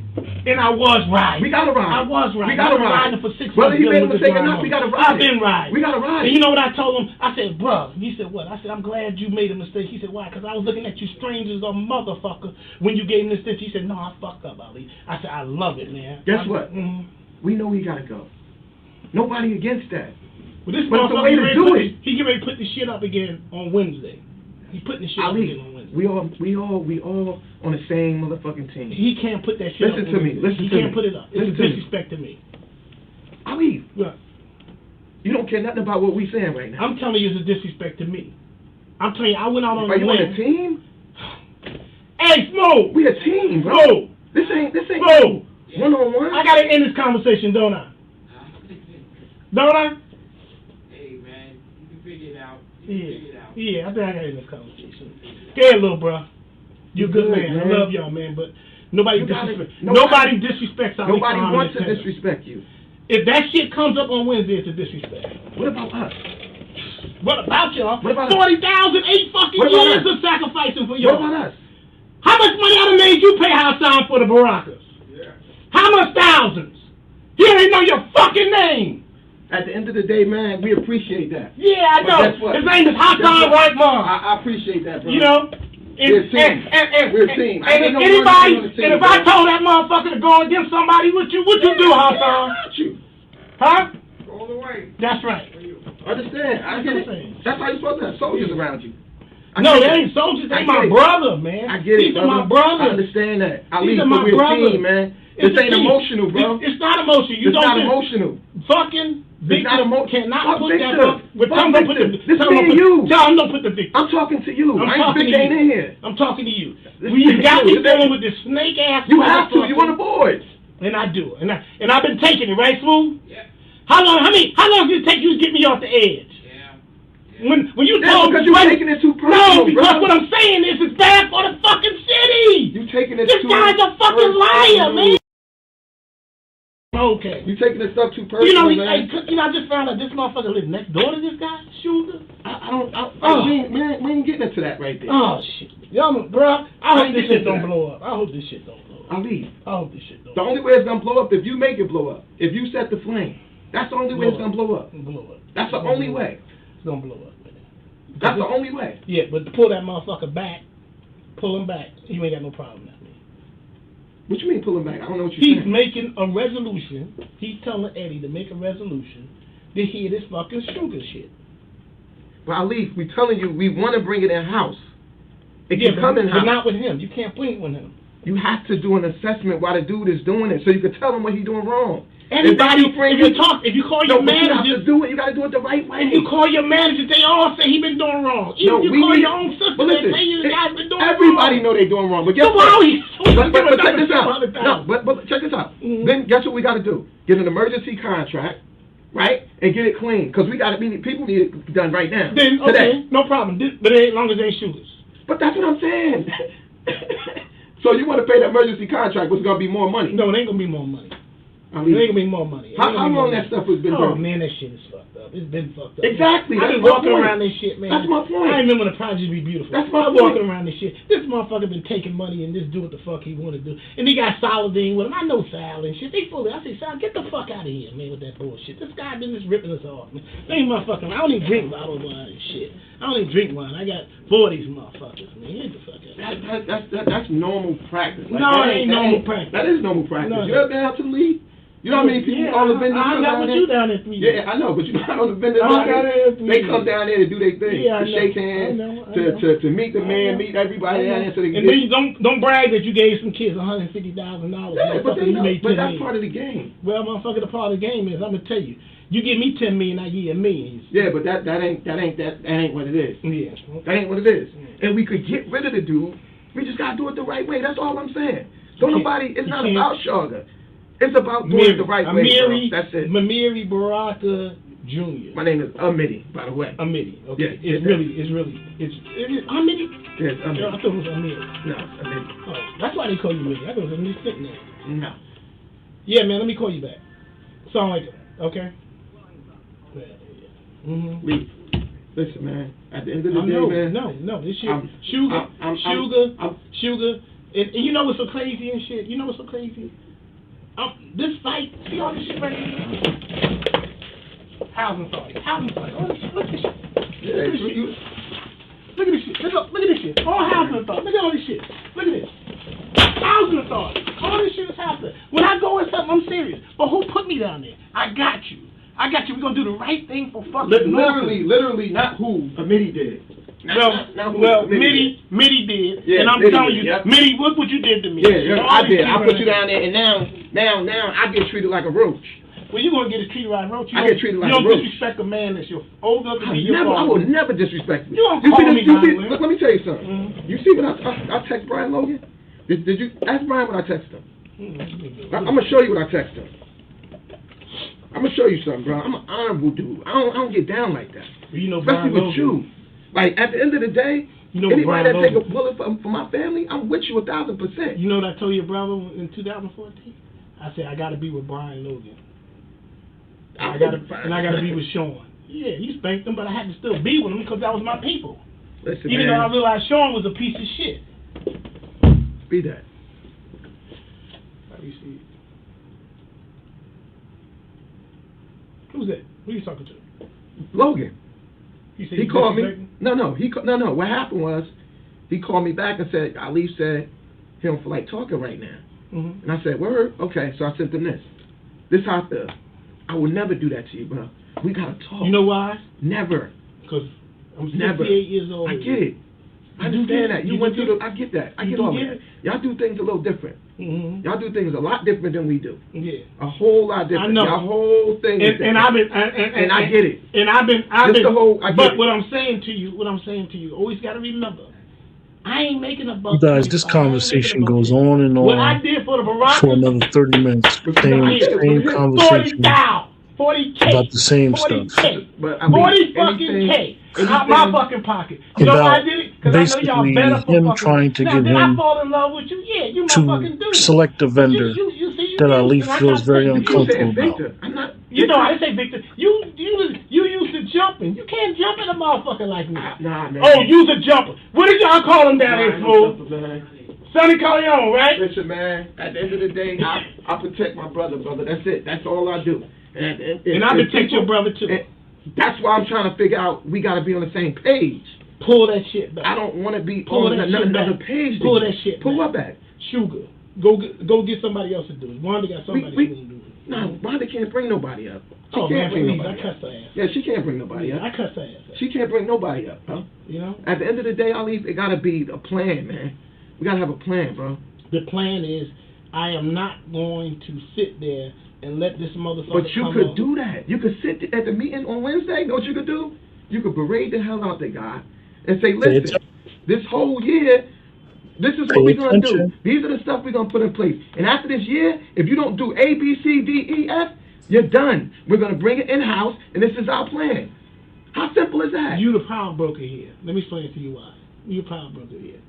And I was right. We gotta ride. I was right. We gotta ride. Riding for 6 months. Whether he made a mistake or not, we gotta ride. I've been riding. We gotta ride. And you know what I told him? I said, bruh. He said, what? I said, I'm glad you made a mistake. He said, why? Because I was looking at you strangers a motherfucker when you gave him this stitch. He said, no, I fucked up, Ali. I said, I love it, man. Guess what? We know he gotta go. Nobody against that. Well, this But it's the motherfucker, way to do it. he get ready to put this shit up again on Wednesday. He's putting this shit up again on Wednesday. We all on the same motherfucking team. He can't put that shit up. Listen to me. He can't put it up. It's a disrespect to me. Ali, What? you don't care nothing about what we saying right now. I'm telling you, it's a disrespect to me. I'm telling you, I went out on Are the you on limb. a team? Hey, Smooth! We a team, bro. Smooth! This ain't Smooth! one-on-one. I gotta end this conversation, don't I? Don't I? Hey, man, you can figure it out. Yeah, I think I gotta end this conversation. Go ahead, little bro. You're a good man. I love y'all, man, but nobody disrespects our Nobody Muhammad wants to Center. disrespect you. If that shit comes up on Wednesday, it's a disrespect. What about us? What about y'all? What about us? 40,000, 8 fucking What about years us? of sacrificing for y'all. What about us? How much money I done made you pay Hassan for the Barakas? Yeah. How much thousands? You don't even know your fucking name. At the end of the day, man, we appreciate that. Yeah, I But know. guess what? His name is Hassan Guess what? Raikman. I appreciate that, bro. You know? We're a team. We're a team. I And ain't if no anybody, one on the team, and if I bro. told that motherfucker to go against somebody, what you do, Hassan? You. Huh? All the way. That's right. Understand? I get it. That's how you're supposed to have soldiers around you. No, they ain't soldiers. They my brother, man. I get it, These are my brother. I brothers. understand that. These are my we're a brothers. team, man. It's This ain't a team. emotional, bro. It's not emotional. You It's don't not just- emotional. Fucking Victor cannot Fuck put Victor. that up. Fuck Tell him don't put the. Victor. This Tell him me don't and put- you. Tell him don't put the Victor. I'm talking to you. I'm I ain't talking Vic to ain't you. in here. I'm talking to you. This You me got and me you. dealing with this snake ass. You have to. You on the board. And I do. And I've been taking it, right, Smooth? Yeah. How long did it take you to get me off the edge? Yeah. When you Yeah, told because me, you're right? taking it too No, personal, because bro. what I'm saying is it's bad for the fucking city. You taking it This too guy's a fucking personal. liar, man. Okay. You taking this stuff too personal, You know, man. I just found out this motherfucker lives next door to this guy, Sugar. We ain't getting into that right there. Oh, shit. Bro, I hope this ain't shit getting don't into blow up. I hope this shit don't blow up. I'll leave. I hope this shit don't The only way it's gonna blow up if you make it blow up. If you set the flame. That's the only way it's Blow gonna blow up. blow up. That's the only way. It's gonna blow up, man. That's the only way. Yeah, but to pull that motherfucker back, pull him back, you ain't got no problem with me. What you mean pulling back? I don't know what you're He's saying. making a resolution. He's telling Eddie to make a resolution to hear this fucking Sugar shit. Well, Ali, we telling you we want to bring it in house. It Yeah, can come in but house. not with him. You can't bring it with him. You have to do an assessment while the dude is doing it, so you can tell him what he's doing wrong. Everybody, if you call your but you have to manager, do it. You got to do it the right way. if you call your manager, they all say he been doing wrong. Even if you call your own sister, but they listen, say you the guy's been doing everybody wrong. know they doing wrong, but guess So what? why he? But check this out. No, but check this out. Mhm. Then guess what we got to do? Get an emergency contract, right, and get it clean because people need it done right now. Then today. okay, no problem. But it ain't long as they ain't Sugars. But that's what I'm saying. So you want to pay the emergency contract, which is gonna be more money? No, it ain't gonna be more money. I It ain't gonna be more money. How long that stuff has been Oh done? man, that shit is fucked up. It's been fucked up. Exactly, I've that's been my walking point. around this shit, man. That's my point. I remember when the project be beautiful. That's my I'm point. walking around this shit. This motherfucker been taking money and just do what the fuck he want to do. And he got Saladin with him. I know Sal and shit. They fully. I say, Sal, get the fuck out of here, man, with that bullshit. This guy been just ripping us off, man. They ain't motherfucking. I don't even drink bottled wine and shit. I don't even drink wine. I got 4 of these motherfuckers, man. Get the fuck out. That's normal practice. Like, No, that it ain't normal practice. That is normal practice. No, you ever been out to the league? You know how many people on the vendors I come got down with there? you down there 3 years. Yeah, I know, but you know on the vendors I down got there, it 3 they years. come down there to do their thing, Yeah, I to know. shake hands, I know. to meet the man, meet everybody down there, so they can And get. then don't brag that you gave some kids $150,000. Yeah, but You made but 10 that's million. part of the game. Well, motherfucker, the part of the game is I'm gonna tell you. You give me 10 million, I give you $1 million. Yeah, but that ain't what it is. Yeah. That ain't what it is. And we could get rid of the dude. We just gotta do it the right way. That's all I'm saying. Don't nobody. It's not about Sugar. It's about doing it the right way, bro. That's it. Mamiri Baraka Jr. My name is Amity, by the way. Amity. Okay. Yeah, It's really Amity. Yes, Amity. I thought it was Amiri. No, Amity. Oh, that's why they call you Amiri. I thought it was a new nickname. No. Yeah, man. Let me call you back. Sound like it. Okay. Yeah. Mm-hmm. Listen, man. At the end of the day, man. No. This shit. Sugar. And you know what's so crazy and shit? You know what's so crazy? This fight, see all this shit right here? Housing authority. All this shit. Look at this shit. Look at this shit. Look at this shit. All housing authority. Look at all this shit. Look at this. Housing authority. All this shit is housing. When I go in something, I'm serious. But who put me down there? I got you. I got you. We're gonna do the right thing for fucking Literally, not who Mitty did. Well, Mitty did, Yeah, and I'm Mitty telling did, you, yeah. Mitty, look what you did to me. Yeah, I did. I put you down. down there, and now I get treated like a roach. Well, you gonna get treated like a roach. I get treated like a roach. You roach. don't disrespect a man that's your old enough to be your I father. would never disrespect you. You don't call me by the way. Look, let me tell you something. You see when I text Brian Logan? Did you ask Brian what I texted him? I'm gonna show you what I texted him. I'm gonna show you something, bro. I'm an honorable dude. I don't get down like that. You know, especially Brian with Logan. you. Like at the end of the day, You know, anybody that Brian take a Logan. bullet for my family, I'm with you 1,000%. You know what I told your brother in 2014? I said I gotta be with Brian Logan. I gotta be with Sean. Yeah, you spanked him, but I had to still be with him because that was my people. Listen, Even man, though I realized Sean was a piece of shit. be that. How do you see it? Who's that? Who you talking to? Logan. He said He you called me. disrespecting? No. What happened was, he called me back and said, Ali said he don't feel like talking right now. Mm-hmm. And I said, word? Okay, so I sent him this. This how I feel. I will never do that to you, bro. We gotta talk. You know why? Never. Because I'm 68 Never. years old. I get it. I You do understand get that. it? You You went do through get the. I get that. I You get do all get that. it? Y'all do things a little different. Mm-hmm. Y'all do things a lot different than we do. Yeah. A whole lot different. I know. Y'all whole thing. is And different. I've been and I get it. And I've been Just the whole- I get but it. what I'm saying to you, always got to remember, I ain't making a buck. You guys, this conversation goes on and What I on did for the Barack for another 30 minutes. Same conversation 40K about the same 40K. stuff. But I mean, 40 fucking K out my fucking pocket. You know why I did it? Because I know y'all Basically, better for him fucking. trying to now, get did I him fall in love with you? Yeah, you my fucking to dude. select a But vendor you see, you that did, Ali and I feels gotta very say, uncomfortable Victor. about. I'm not. You know, I didn't say Victor. You used to jumping. You can't jump in a motherfucker like me. Nah, man. Oh, you's a jumper. What did y'all call him down here, fool? Man. Sonny Corleone, right? Listen, man. At the end of the day, I protect my brother. That's it. That's all I do. And I protect your brother too. That's why I'm trying to figure out. We got to be on the same page. Pull that shit back. I don't want to be Pull on that shit another back. page. Pull that shit Pull back. what back? Sugar. Go get somebody else to do it. Wanda got somebody who's gonna do it. No, Wanda can't bring nobody up. She Oh, can't man, bring please, nobody I cuss up. her ass. Yeah, she can't bring nobody Yeah, up. I cuss her ass. She can't bring nobody up, huh? You know? At the end of the day, Ali, it gotta be a plan, man. We gotta have a plan, bro. The plan is I am not going to sit there and let this motherfucker But you come could up. do that. You could sit at the meeting on Wednesday. Know what you could do? You could berate the hell out the guy and say, listen, this whole year, this is what we're going to do. These are the stuff we're going to put in place. And after this year, if you don't do A, B, C, D, E, F, you're done. We're going to bring it in-house, and this is our plan. How simple is that? You the power broker here. Let me explain it to you why. You the power broker here.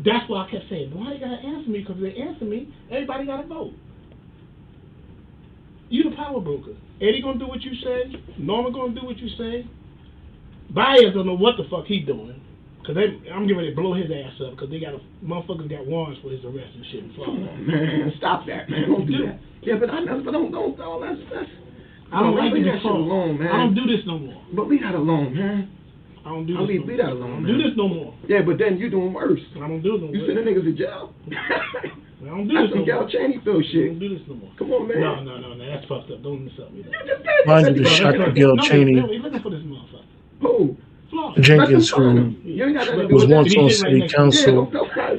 That's why I kept saying, why they got to answer me? Because if they answer me, everybody got to vote. You the power broker. Eddie gonna do what you say. Norman gonna do what you say. Baez don't know what the fuck he doing. Cause I'm getting ready to blow his ass up. Cause they got motherfuckers got warrants for his arrest and shit. Come on, man, stop that, man. Don't do that. Yeah, but don't. That's. I don't like leave to that be shit alone, man. I don't do this no more. But leave that alone, man. I don't do this. I'll leave no that more. alone, I don't man. do this no more. Yeah, but then you doing worse. I don't do it no more. You sending niggas to jail. I don't do That's this some no Gal more. Chaneyfield I shit. don't do this no more. Come on, man. No, that's fucked up. Don't insult me. You just did. Mind you, the shot to Gail Cheney He's looking for this motherfucker. Who? Florida. Jenkins, Let them who find him. You ain't got nothing to do was with that. once on city council,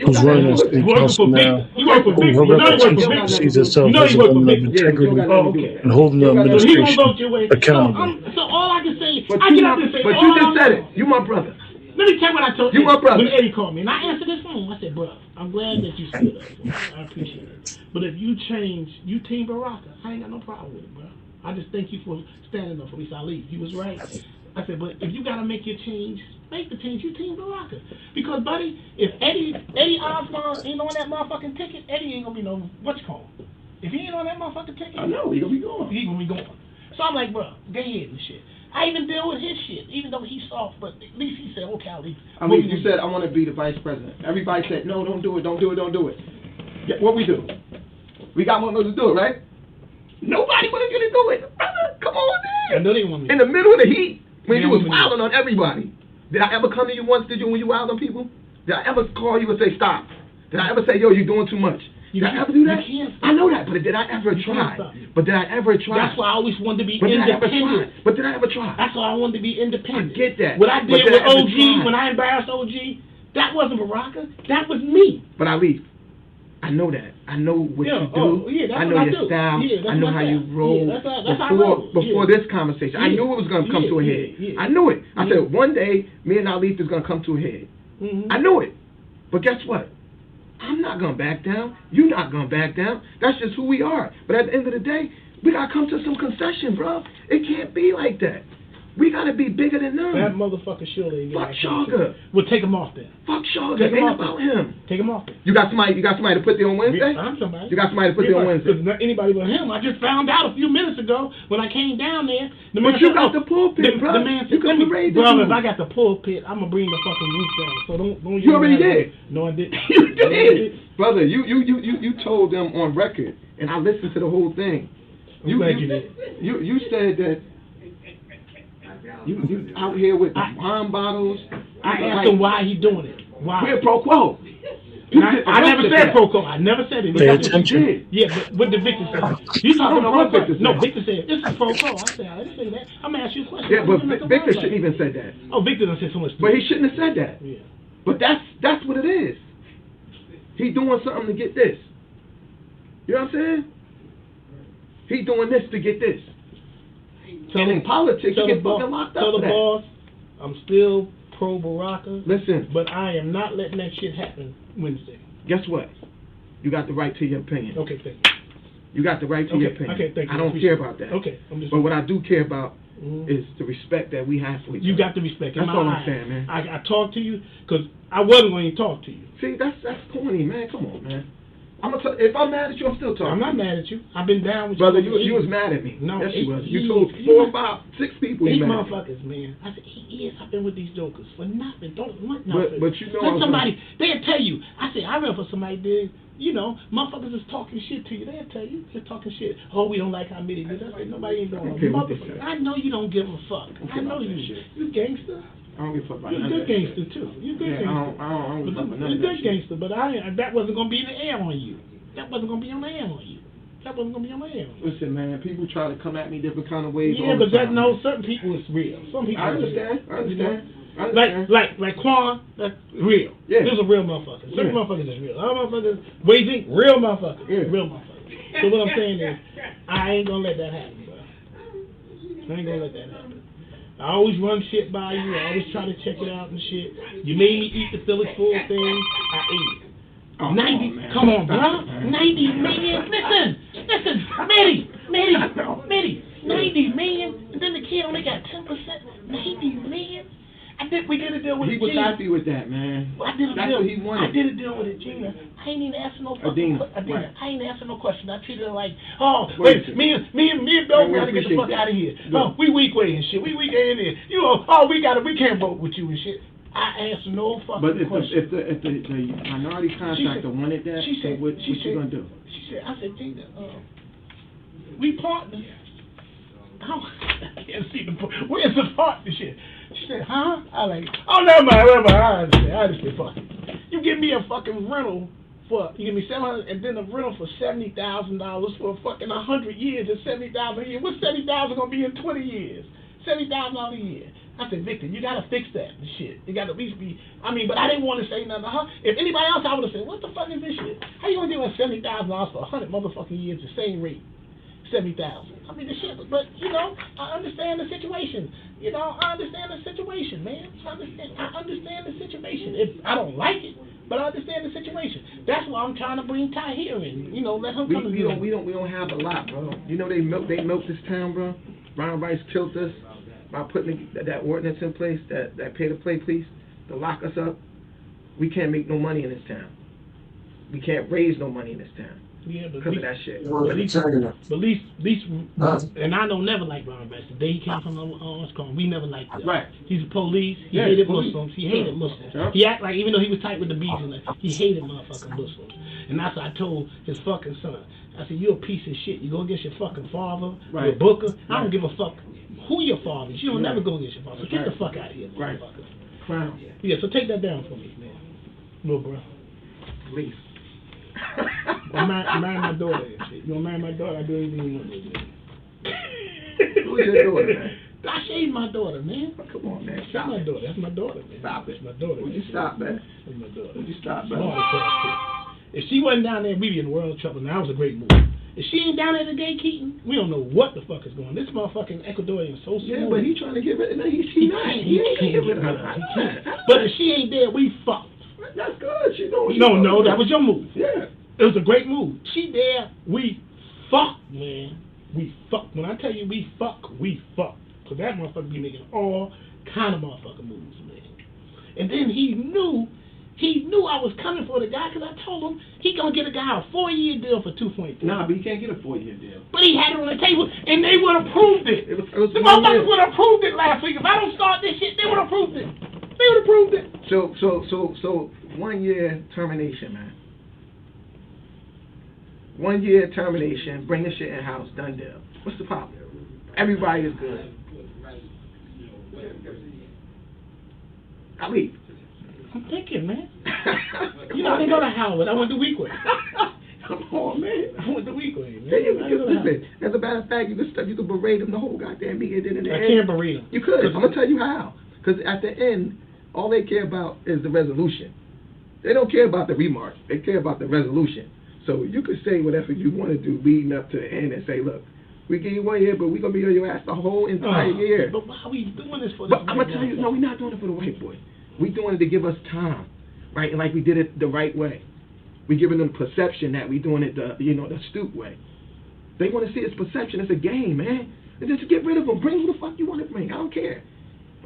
who's running on city council now, He worked for who Victor. her You know he worked for reputation Victor. sees itself You know as he a worked for woman of Victor. integrity Oh, okay. and holding the So he gonna administration vote your way. accountable. So all I can say is, But I you get up and say, but you just said it. You my brother. Let me tell you what I told You my brother. when Eddie called me, and I answered this phone. I said, bro, I'm glad that you stood up. I appreciate it. But if you change, you Team Baraka, I ain't got no problem with it, bro. I just thank you for standing up for me, Ali. You was right. I said, but if you got to make your change, make the change. You Team Baraka. Because, buddy, if Eddie Osborne ain't on that motherfucking ticket, Eddie ain't going to be no what's-called. If he ain't on that motherfucking ticket, I know, he gonna be gone. he gonna be gone. So I'm like, bro, go ahead and shit. I even deal with his shit, even though he's soft, but at least he said, okay, Ali. I mean, you said, I want to be the vice president. Everybody said, no, don't do it, don't do it, don't do it. Yeah, what we do? We got one of those to do it, right? Nobody wanted you to do it. Brother, come on, I man. know they want me. In the middle of the heat, when Yeah, you was women do. wilding on everybody. Did I ever come to you once, did you, when you wilding on people? Did I ever call you and say, stop? Did I ever say, yo, you're doing too much? Did I ever do that? You can't stop. I know that, but did I ever You can't try? stop. But did I ever try? That's why I always wanted to be But did I ever independent. try? But did I ever try? That's why I wanted to be independent. I get that. What I But did did with I ever OG, try? when I embarrassed OG, that wasn't Baraka. That was me. But Ali, I know that. I know what Yeah, you do. oh, yeah, that's I know what I your do. style. Yeah, that's I know my how you style. roll. Yeah, that's how I roll. Before Yeah. this conversation, I Yeah. knew it was going to come Yeah, to a yeah, head. yeah. I knew it. I Mhm. said, one day, me and Ali is going to come to a head. I knew it. But guess what? I'm not going to back down. You're not going to back down. That's just who we are. But at the end of the day, we got to come to some concession, bro. It can't be like that. We got to be bigger than them. That motherfucker surely ain't Fuck gonna Sugar. Well, take him off then. Fuck Sugar. Take It him ain't off about then. him. Take him off then. You got somebody to put there on Wednesday? I'm somebody. You got somebody to put there on Wednesday? Because not anybody but him. I just found out a few minutes ago when I came down there. The But man you said, got the pulpit, bro. The man said, You can parade the brother, dude. if I got the pulpit, I'm going to bring the fucking roof down. So don't You already did. No, I didn't. You did, brother. You told them on record, and I listened to the whole thing. I'm glad you did. You said that you out here with the wine bottles. I asked him why he doing it. Why? Quid pro quo. I never said pro quo. I never said it. Pay That's what attention. you did. Yeah, but what did Victor say? You I don't know what Victor said. No, Victor said this is pro quo. I said I didn't say that. I'm gonna ask you a question. Yeah, but You make a Victor word shouldn't like even said that. Oh, Victor done said so much. But he shouldn't have said that. Yeah. But that's what it is. He doing something to get this. You know what I'm saying? He doing this to get this. Tell And in the- politics, tell you the get boss- fucking locked up Tell for the that. boss, I'm still pro Baraka. Listen, But I am not letting that shit happen Wednesday. guess what? You got the right to your opinion. Okay, thank you. You got the right to your opinion. Okay, thank you. I don't care about that. Okay, I'm just. But what I do care about Mhm. is the respect that we have for each You other. got the respect. In That's my all I'm eyes. saying, man. I talked to you because I wasn't going to talk to you. See, that's corny, man. Come on, man. If I'm mad at you, I'm still talking. I'm not mad at you. I've been down with Brother, you. you was mad at me. No, yes, you was. You he- told he- 4, 5, 6 people These you mad at me. motherfuckers, man. I said, he is. I've been with these jokers for nothing. Don't want nothing. But you know I Let was somebody, they'll tell you. I said, I remember somebody did, you know, motherfuckers is talking shit to you. They'll tell you. They're talking shit. Oh, we don't like how many did. I said, nobody ain't doing Okay, no what they motherfucker. say. I know you don't give a fuck. Okay, I know about that you. shit. You gangster. I don't give a fuck about You're a none of good that gangster, shit. too. You're a good Yeah, gangster. I don't give a fuck about none You're of a that good shit. gangster, but that wasn't going to be in the air on you. That wasn't going to be on the air on you. That wasn't going to be on the air on you. Listen, man, people try to come at me different kind of ways. Yeah, all the but that time, no, man. certain people it's real. Some people. I it's understand. real. I understand. I Like understand. Quan, that's real. Yeah. This is a real motherfucker. Certain Yeah. motherfuckers is real. Other motherfuckers, Waving, real motherfuckers. Yeah. Real motherfuckers. So what I'm saying is, I ain't gonna let that happen, bro. I ain't gonna let that happen. I always run shit by you. I always try to check it out and shit. You made me eat the Phillies full thing. I ate it. Oh, 90, man. come on, Stop, bro. man. 90 million. Listen, Mitty, 90 million, and then the kid only got 10%. 90 million. We did a deal with He was Gina. happy with that, man. I did a That's deal. what he wanted. I did a deal with a Gina. I ain't even asking no fucking Adina. Adina. Right. I ain't asking no question. I treated her like, oh, Wait. wait, me and Bill We gotta get the appreciate fuck that. out of here. Good. Oh, we weak way and shit. We weak in there. You know, oh, we can't vote with you and shit. I asked no fucking But if question. the minority contractor wanted that, she said, what you gonna do? She said, I said, Gina, we partners. I can't see the point. Where's the partnership? She said, huh? I like, oh, never mind. I understand. Fuck it. You give me a fucking rental you give me $700 and then a rental for $70,000 for fucking 100 years and $70,000 a year. What's $70,000 gonna be in 20 years? $70,000 a year. I said, Victor, you gotta fix that shit. You gotta at least be. But I didn't want to say nothing. If anybody else, I would have said, what the fuck is this shit? How you gonna give us $70,000 for 100 motherfucking years, the same rate? 70,000. The shit. But I understand the situation. I understand the situation, man. I understand the situation. I don't like it, but I understand the situation. That's why I'm trying to bring Ty here and let him come. We don't have a lot, bro. You know they milk this town, bro. Ron Rice killed us by putting that ordinance in place, that pay to play police, to lock us up. We can't make no money in this town. We can't raise no money in this town. Yeah, but because of that shit. At least, and I don't never like Ron Rice. The day he came from Orange County, we never liked him. Right. He's a police. He Yeah, hated police. Muslims. He hated Muslims. Yeah. He act like, even though he was tight with the bees, he hated motherfucking Muslims. And that's what I told his fucking son. I said, you're a piece of shit. You go against your fucking father, Right. your booker. I Right. don't give a fuck who your father is. You don't Right. never go against your father. So get Right. the fuck out of here, Right. motherfucker. Clown. Yeah, so take that down for me, man. Little bro. Please. Well, marry my daughter and shit. You want to marry my daughter? I do anything you want to do. Who's your daughter, man? She's my daughter, man. Come on, man. That's Stop my it. daughter. That's my daughter, man. Stop it. That's my daughter. Would you stop, man? That's my daughter. Would you stop, Smart man? as hell, too. If she wasn't down there, we'd be in world trouble. Now, that was a great move. If she ain't down there today, Keaton, we don't know what the fuck is going on. This motherfucking Ecuadorian is so smooth. Yeah, but he trying to get rid of her. He not. He ain't gonna get rid of her. He can't. But if she ain't there, we fucked. That's good. She know what she No, doing. that was your move. Yeah. It was a great move. She there, we fuck, man. We fuck. When I tell you we fuck, we fuck. Because that motherfucker be making all kind of motherfucking moves, man. And then he knew I was coming for the guy because I told him he gonna get a guy a 4-year deal for 2.3. Nah, but you can't get a 4-year deal. But he had it on the table, and they would have approved it. It was The 1 motherfuckers year. would have approved it last week. If I don't start this shit, they would have approved it. They would have approved it. So 1 year termination, man. 1 year termination, bring the shit in house, done deal. What's the problem? Everybody is good. I leave. I'm thinking, man. You know, I didn't go to Howard. I went to Weekway. Come on, man. I went to Weekway, man. Listen, as a matter of fact, you could berate him the whole goddamn meeting. And then in the I end, can't berate him. You could. I'm gonna tell you how. Because at the end, all they care about is the resolution. They don't care about the remarks. They care about the resolution. So you could say whatever you want to do leading up to the end and say, look, we give you 1 year, but we're going to be on your ass the whole entire year. But why are we doing this for? But I'm going to tell you, no, we're not doing it for the white boy. We're doing it to give us time, right? And like we did it the right way. We're giving them perception that we're doing it the astute way. They want to see it's perception. It's a game, man. And just get rid of them. Bring who the fuck you want to bring. I don't care.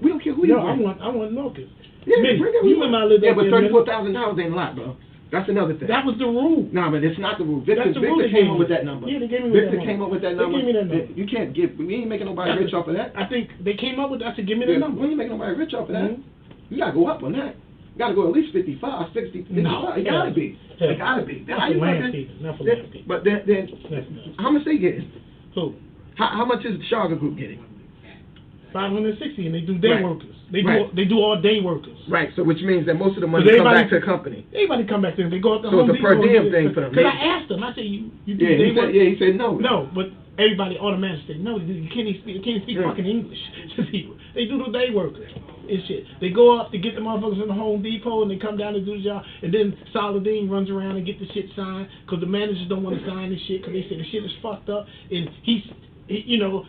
We don't care who you bring. I want Marcus. Yeah, Me, bring him. you remember I lived yeah, up but there, $34,000 ain't a lot, bro. That's another thing. That was the rule. Nah, but it's not the rule. Victor came up with that number. Yeah, they gave me Victor that number. came up with that number. They gave me that number. You can't give. We ain't making nobody rich off of that. I think they came up with that. I said, give me the number. We ain't making nobody rich off of that. You gotta go up on that. You gotta go at least 55, 60, 55. No, it gotta be. It gotta be. Not for land people. Not for land people. But then how much they getting? Who? How much is the Shaga Group getting? 560, and they do day Right. workers. They Right. do all day workers. Right. So which means that most of the money But come everybody- back to the company. Everybody come back there. They go up to So Home it's a per Depot diem and thing for them. Because I asked them. I said, you do Yeah, day he said, work? he said no. No, but everybody automatically said, no, you can't even speak Yeah. fucking English to people. They do the day workers and shit. They go up to get the motherfuckers in the Home Depot, and they come down to do the job, and then Saladin runs around and get the shit signed, because the managers don't want to sign this shit, because they say the shit is fucked up, and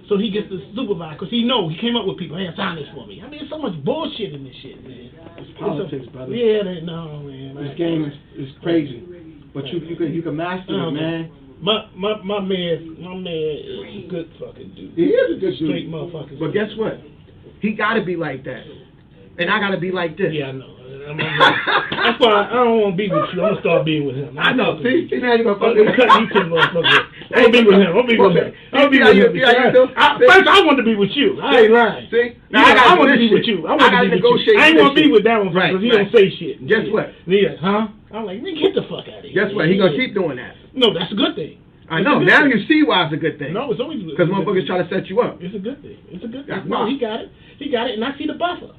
so he gets the supervisor, because he came up with people, hey, sign this for me. I mean, there's so much bullshit in this shit, man. It's politics, brother. Yeah, man. This game is crazy, but you can master it, man. My man is a good fucking dude. He is a good dude. Straight motherfucker. But guess what? He gotta be like that, and I gotta be like this. Yeah, I know. That's why I don't want to be with you. I'm gonna start being with him. I know. See, now you gonna fuck I'm cutting you to the motherfucker. I'm gonna be with him. First, I want to be with you. I ain't lying. See, I want to be with you. I want to be with you. I ain't gonna be with that one because he don't say shit. Guess what? Yeah, huh? I'm like, man, get the fuck out of here. Guess what? He gonna keep doing that. No, that's a good thing. I know. Now you see why it's a good thing. No, it's always good. Because motherfuckers try to set you up. It's a good thing. It's a good That's thing. No, why. he got it, and I see the buffer.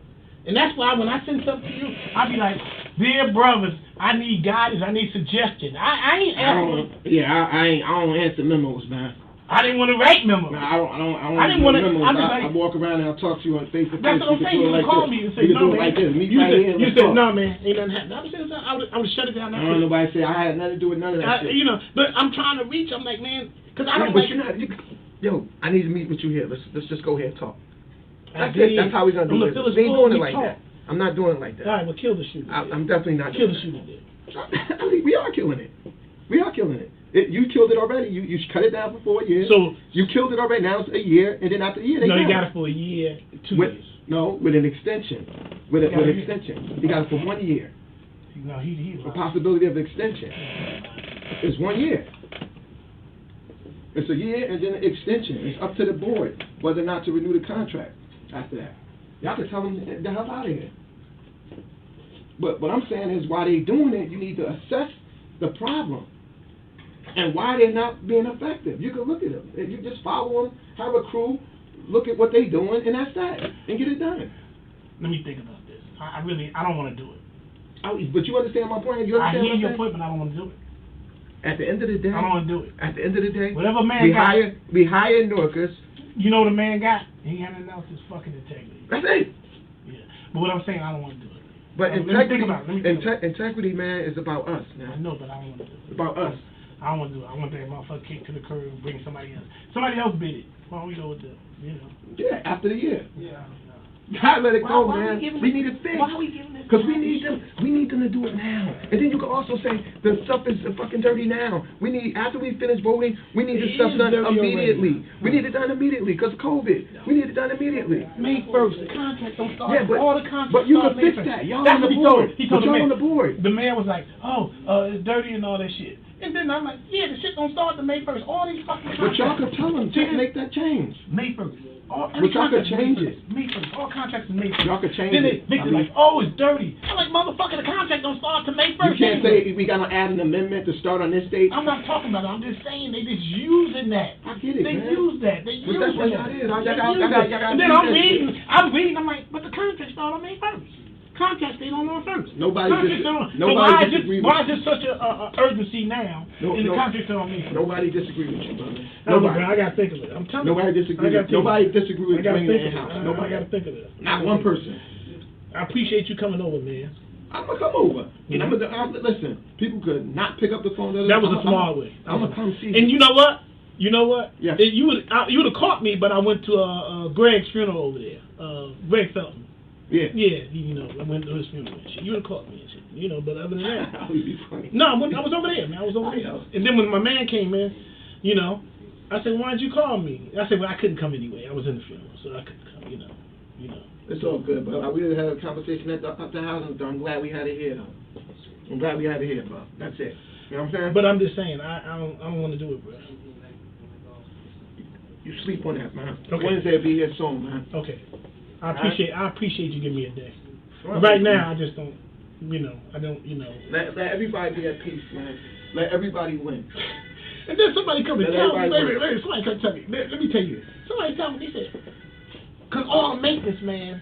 And that's why when I send something to you, I be like, dear brothers, I need guidance, I need suggestion. I ain't asking. I don't answer memos, man. I didn't want to write memos. No, I don't I didn't want to. memos. I I walk around and I talk to you on face to face. That's what I'm saying. You call me and say, no, man. You said, no, man, ain't nothing happening. I'm saying, I would shut it down. I don't know nobody say I had nothing to do with none of that shit. But I'm trying to reach. I'm like, man, because I don't but like. you're not. Yo, I need to meet with you here. Let's just go here and talk. I That's it. did. That's how we're gonna do I'm this. gonna We ain't doing it we like talk. that. I'm not doing it like that. All right, well, kill the shooter. I'm definitely not Kill doing the shooter. that. I mean, we are killing it. We are killing it. You killed it already. You cut it down for 4 years. So you killed it already. Now it's a year, and then after a year, they no, got he got it for a year, 2 years. No, with an extension. With an extension. He got it for 1 year. No, he The possibility of extension is 1 year. It's a year and then an extension. It's up to the board whether or not to renew the contract after that. Y'all can tell them the hell out of here. But what I'm saying is, while they're doing it, you need to assess the problem and why they're not being effective. You can look at them. You just follow them, have a crew, look at what they're doing, and that's that, and get it done. Let me think about this. I don't want to do it. But you understand my point? You I understand hear what I'm your saying? point, but I don't want to do it. At the end of the day, I don't want to do it. At the end of the day, Whatever man we got, hire Newarkers. you know what the man got? He had enough his fucking integrity. That's it. Yeah. But what I'm saying, I don't want to do it. But Let me integrity, think about it. Let me think about it. integrity, man, is about us, I man. know, but I don't want to do it. It's about us. I don't want to do it. I want that motherfucker kicked to the curb and bring somebody else. Somebody else bid it. Why don't we go with the, you know? Yeah, after the year. Yeah. God, let it go, Why man. we giving We this- need it fixed. Why are we giving this? Because we need them. We need them to do it now. And then you can also say the stuff is fucking dirty now. We need, after we finish voting, we need this It stuff is done dirty immediately. already. We need it done immediately because of COVID. We need it done immediately. May 1st, the contract don't start. Yeah, but- all the contracts but you start can fix May 1st. that. Y'all That's on what the he told board. me. He told But y'all the on man. the board. The man was like, it's dirty and all that shit. And then I'm like, yeah, the shit don't start the May 1st. All these fucking But contracts. y'all could tell them to make that change. May 1st. But y'all could change it. May 1st. All contracts is May 1st. Y'all could change then it. Victor's I mean- like, it's dirty. I'm like, motherfucker, the contract don't start to May 1st. You can't anyway. say we gotta add an amendment to start on this date. I'm not talking about it. I'm just saying they just using that. I get it, They man. use that. They use But that's what that. y'all is. Y'all They got- use y'all got- it. y'all got And then to I'm do that reading. I'm like, but the contract start on May 1st. Contract stayed on 1st. Nobody Contract dis- stayed on- so nobody why is disagree this, with why is this such a urgency now? And the contract stayed on May 1st. Nobody disagree with you, brother. No, Nobody. I gotta think of it. I'm telling Nobody you. disagree. I gotta With, think nobody of it. disagree I with gotta bringing it think in of it. house. I Nobody. gotta think of it. Not one person. I appreciate you coming over, man. I'm gonna come over. And I'm listen. People could not pick up the phone. That was a smart way. I'm gonna come see you. And you know what? You know what? Yes. You would have caught me, but I went to Greg's funeral over there. Greg Felton. Yeah. Yeah, I went to his funeral and shit. You would have caught me and shit. But other than that, That would be funny. no, I was over there, man. I was over I there. know. And then when my man came in, I said, "Why did you call me?" I said, "Well, I couldn't come anyway. I was in the funeral, so I couldn't come." It's all good, but we didn't have a conversation at the house, and I'm glad we had it here, though. I'm glad we had it here, bro. That's it. You know what I'm saying? But I'm just saying, I don't want to do it, bro. You sleep on that, man. Okay. Wednesday will be here soon, man. Okay. I appreciate you giving me a day. Well, Right now, I just don't. Let everybody be at peace, man. Let everybody win. And then somebody come and Let tell me, everybody wait, somebody come tell me. Let me tell you this. Somebody tell me, they said, because all the maintenance, man,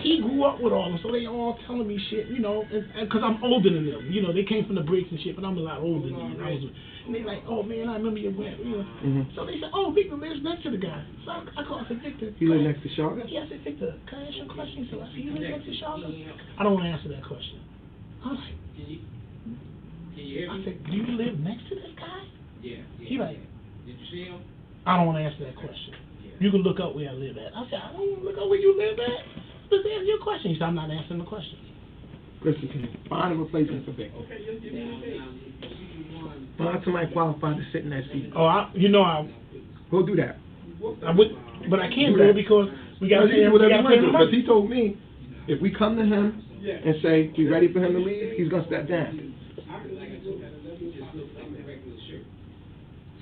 he grew up with all them, so they all telling me shit, because I'm older than them. They came from the bricks and shit, but I'm a lot older than them. And they like, oh, man, I remember your grand. Mm-hmm. So they said, oh, Victor lives next to the guy. So I called, I said, Victor. He live next to Charlotte? Yeah, I said, Victor, can I ask you a question? He said, you live next to Charlotte? I don't want to answer that question. I was like, I said, do you live next to this guy? Yeah. He like, Did you see him? I don't want to answer that question. You can look up where I live at. I said, I don't want to look up where you live at. Just answer your question. He said, I'm not answering the question. Listen to me. Find a replacement for Victor. Find somebody qualified to sit in that seat. Oh, Go do that. I would, but I can't do it because we got to pay him. We got to pay him Because money. he told me, if we come to him and say we ready for him to leave, he's gonna step down.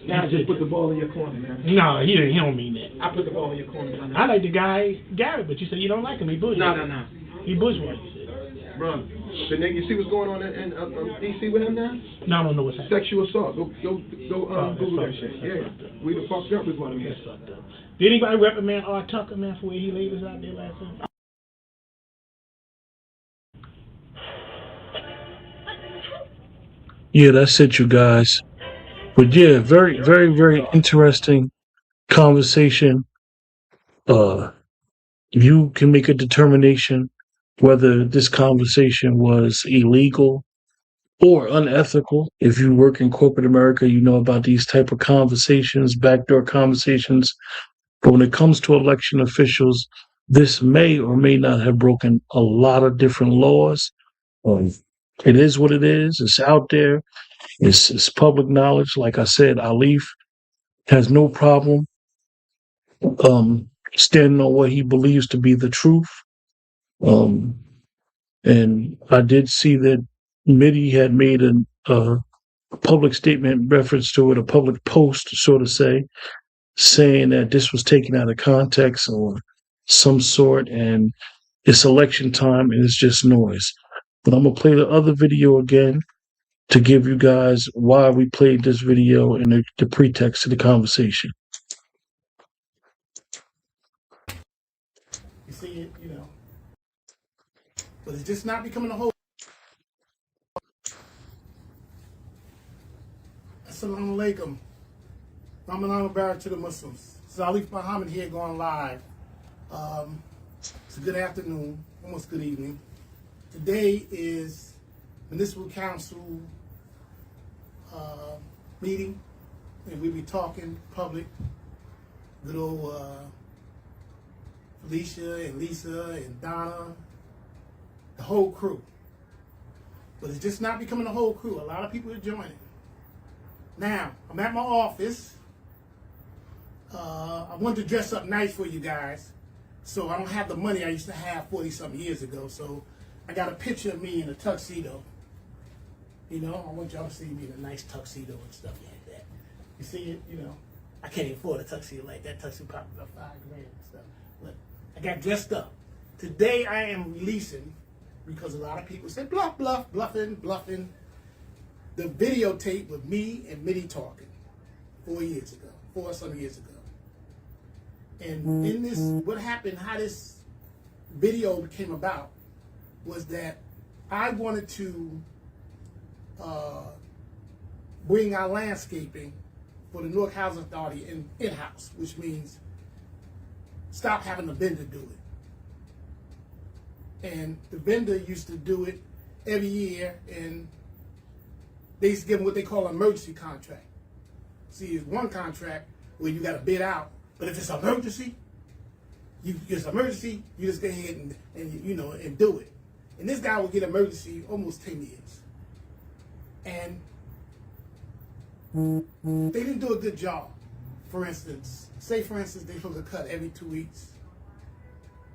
Now just put the ball in your corner, man. No, he don't mean that. I put the ball in your corner. Man. I like the guy Garrett, but you said you don't like him. He bushwhacked. No. He bushwhacked. You said. Bro, the nigga, you see what's going on in DC with him now? No, I don't know what's happening. Sexual assault. Go Google that shit. Yeah, we the fucked up is what I mean. That's fucked up. Did anybody reprimand R. Tucker, man, for where he laid us out there last time? Yeah, that's it, you guys. But yeah, very, very, very interesting conversation. You can make a determination whether this conversation was illegal or unethical. If you work in corporate America, you know about these type of conversations, backdoor conversations. But when it comes to election officials, this may or may not have broken a lot of different laws. It is what it is. It's out there. It's public knowledge. Like I said, Alif has no problem standing on what he believes to be the truth. And I did see that Mitty had made a public statement in reference to it, a public post, so to say, saying that this was taken out of context or some sort, and it's election time and it's just noise. But I'm going to play the other video again to give you guys why we played this video and the pretext of the conversation. You see it, but it's just not becoming a whole. alaikum. Ramadan Mubarak to the Muslims. Salif Muhammad here going live. It's a good afternoon, almost good evening. Today is Municipal Council meeting, and we'll be talking public. Good old Felicia and Lisa and Donna, the whole crew. But it's just not becoming a whole crew. A lot of people are joining. Now, I'm at my office. I wanted to dress up nice for you guys, so I don't have the money I used to have 40-something years ago. So I got a picture of me in a tuxedo. You know, I want y'all to see me in a nice tuxedo and stuff like that. You see it? You know, I can't even afford a tuxedo like that. Tuxedo probably about $5,000 and stuff. But I got dressed up. Today I am releasing, because a lot of people said bluffing, the videotape with me and Mitty talking 4 some years ago. And in this, what happened, how this video came about, was that I wanted to bring our landscaping for the Newark Housing Authority in-house, which means stop having the vendor do it. And the vendor used to do it every year, and they used to give them what they call an emergency contract. See, it's one contract where you got to bid out, but if it's an emergency, you just go ahead and do it. And this guy would get emergency almost 10 years. And they didn't do a good job. For instance, they supposed to cut every 2 weeks.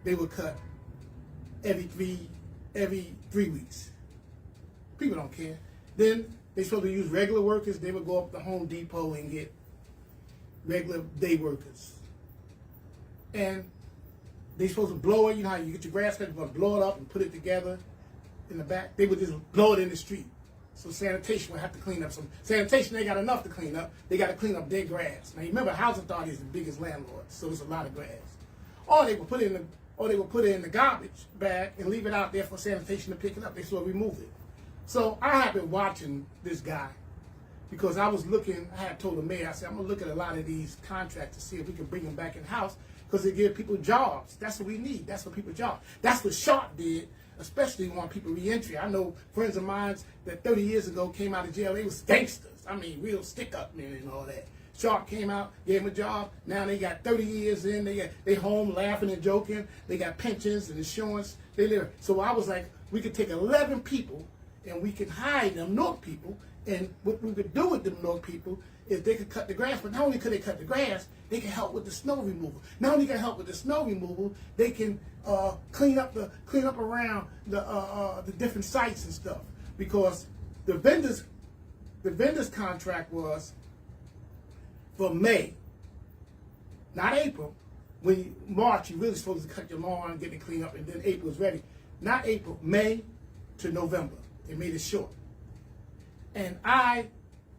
They would cut every three weeks. People don't care. Then they supposed to use regular workers. They would go up to Home Depot and get regular day workers. And they supposed to blow it. You know how you get your grass cut, you're going to blow it up and put it together in the back. They would just blow it in the street. So sanitation would have to clean up some. Sanitation, they got enough to clean up. They got to clean up their grass. Now, you remember, Housing Authority is the biggest landlord, so it's a lot of grass. Or they would put it in the garbage bag and leave it out there for sanitation to pick it up. They sort of remove it. So I have been watching this guy because I was looking. I had told the mayor, I said, I'm going to look at a lot of these contracts to see if we can bring them back in house because they give people jobs. That's what we need. That's what people jobs. That's what Sharp did, especially when people reentry. I know friends of mine that 30 years ago came out of jail. They was gangsters. I mean, real stick-up men and all that. Sharp came out, gave them a job. Now they got 30 years in. They home laughing and joking. They got pensions and insurance. They live. So I was like, we could take 11 people and we could hire them Newark people. And what we could do with them Newark people is they could cut the grass. But not only could they cut the grass, they can help with the snow removal. Not only can they help with the snow removal, they can clean up around the different sites and stuff. Because the vendor's contract was for May, not April. When March, you're really supposed to cut your lawn and get it cleaned up, and then April is ready. Not April, May to November. They made it short. And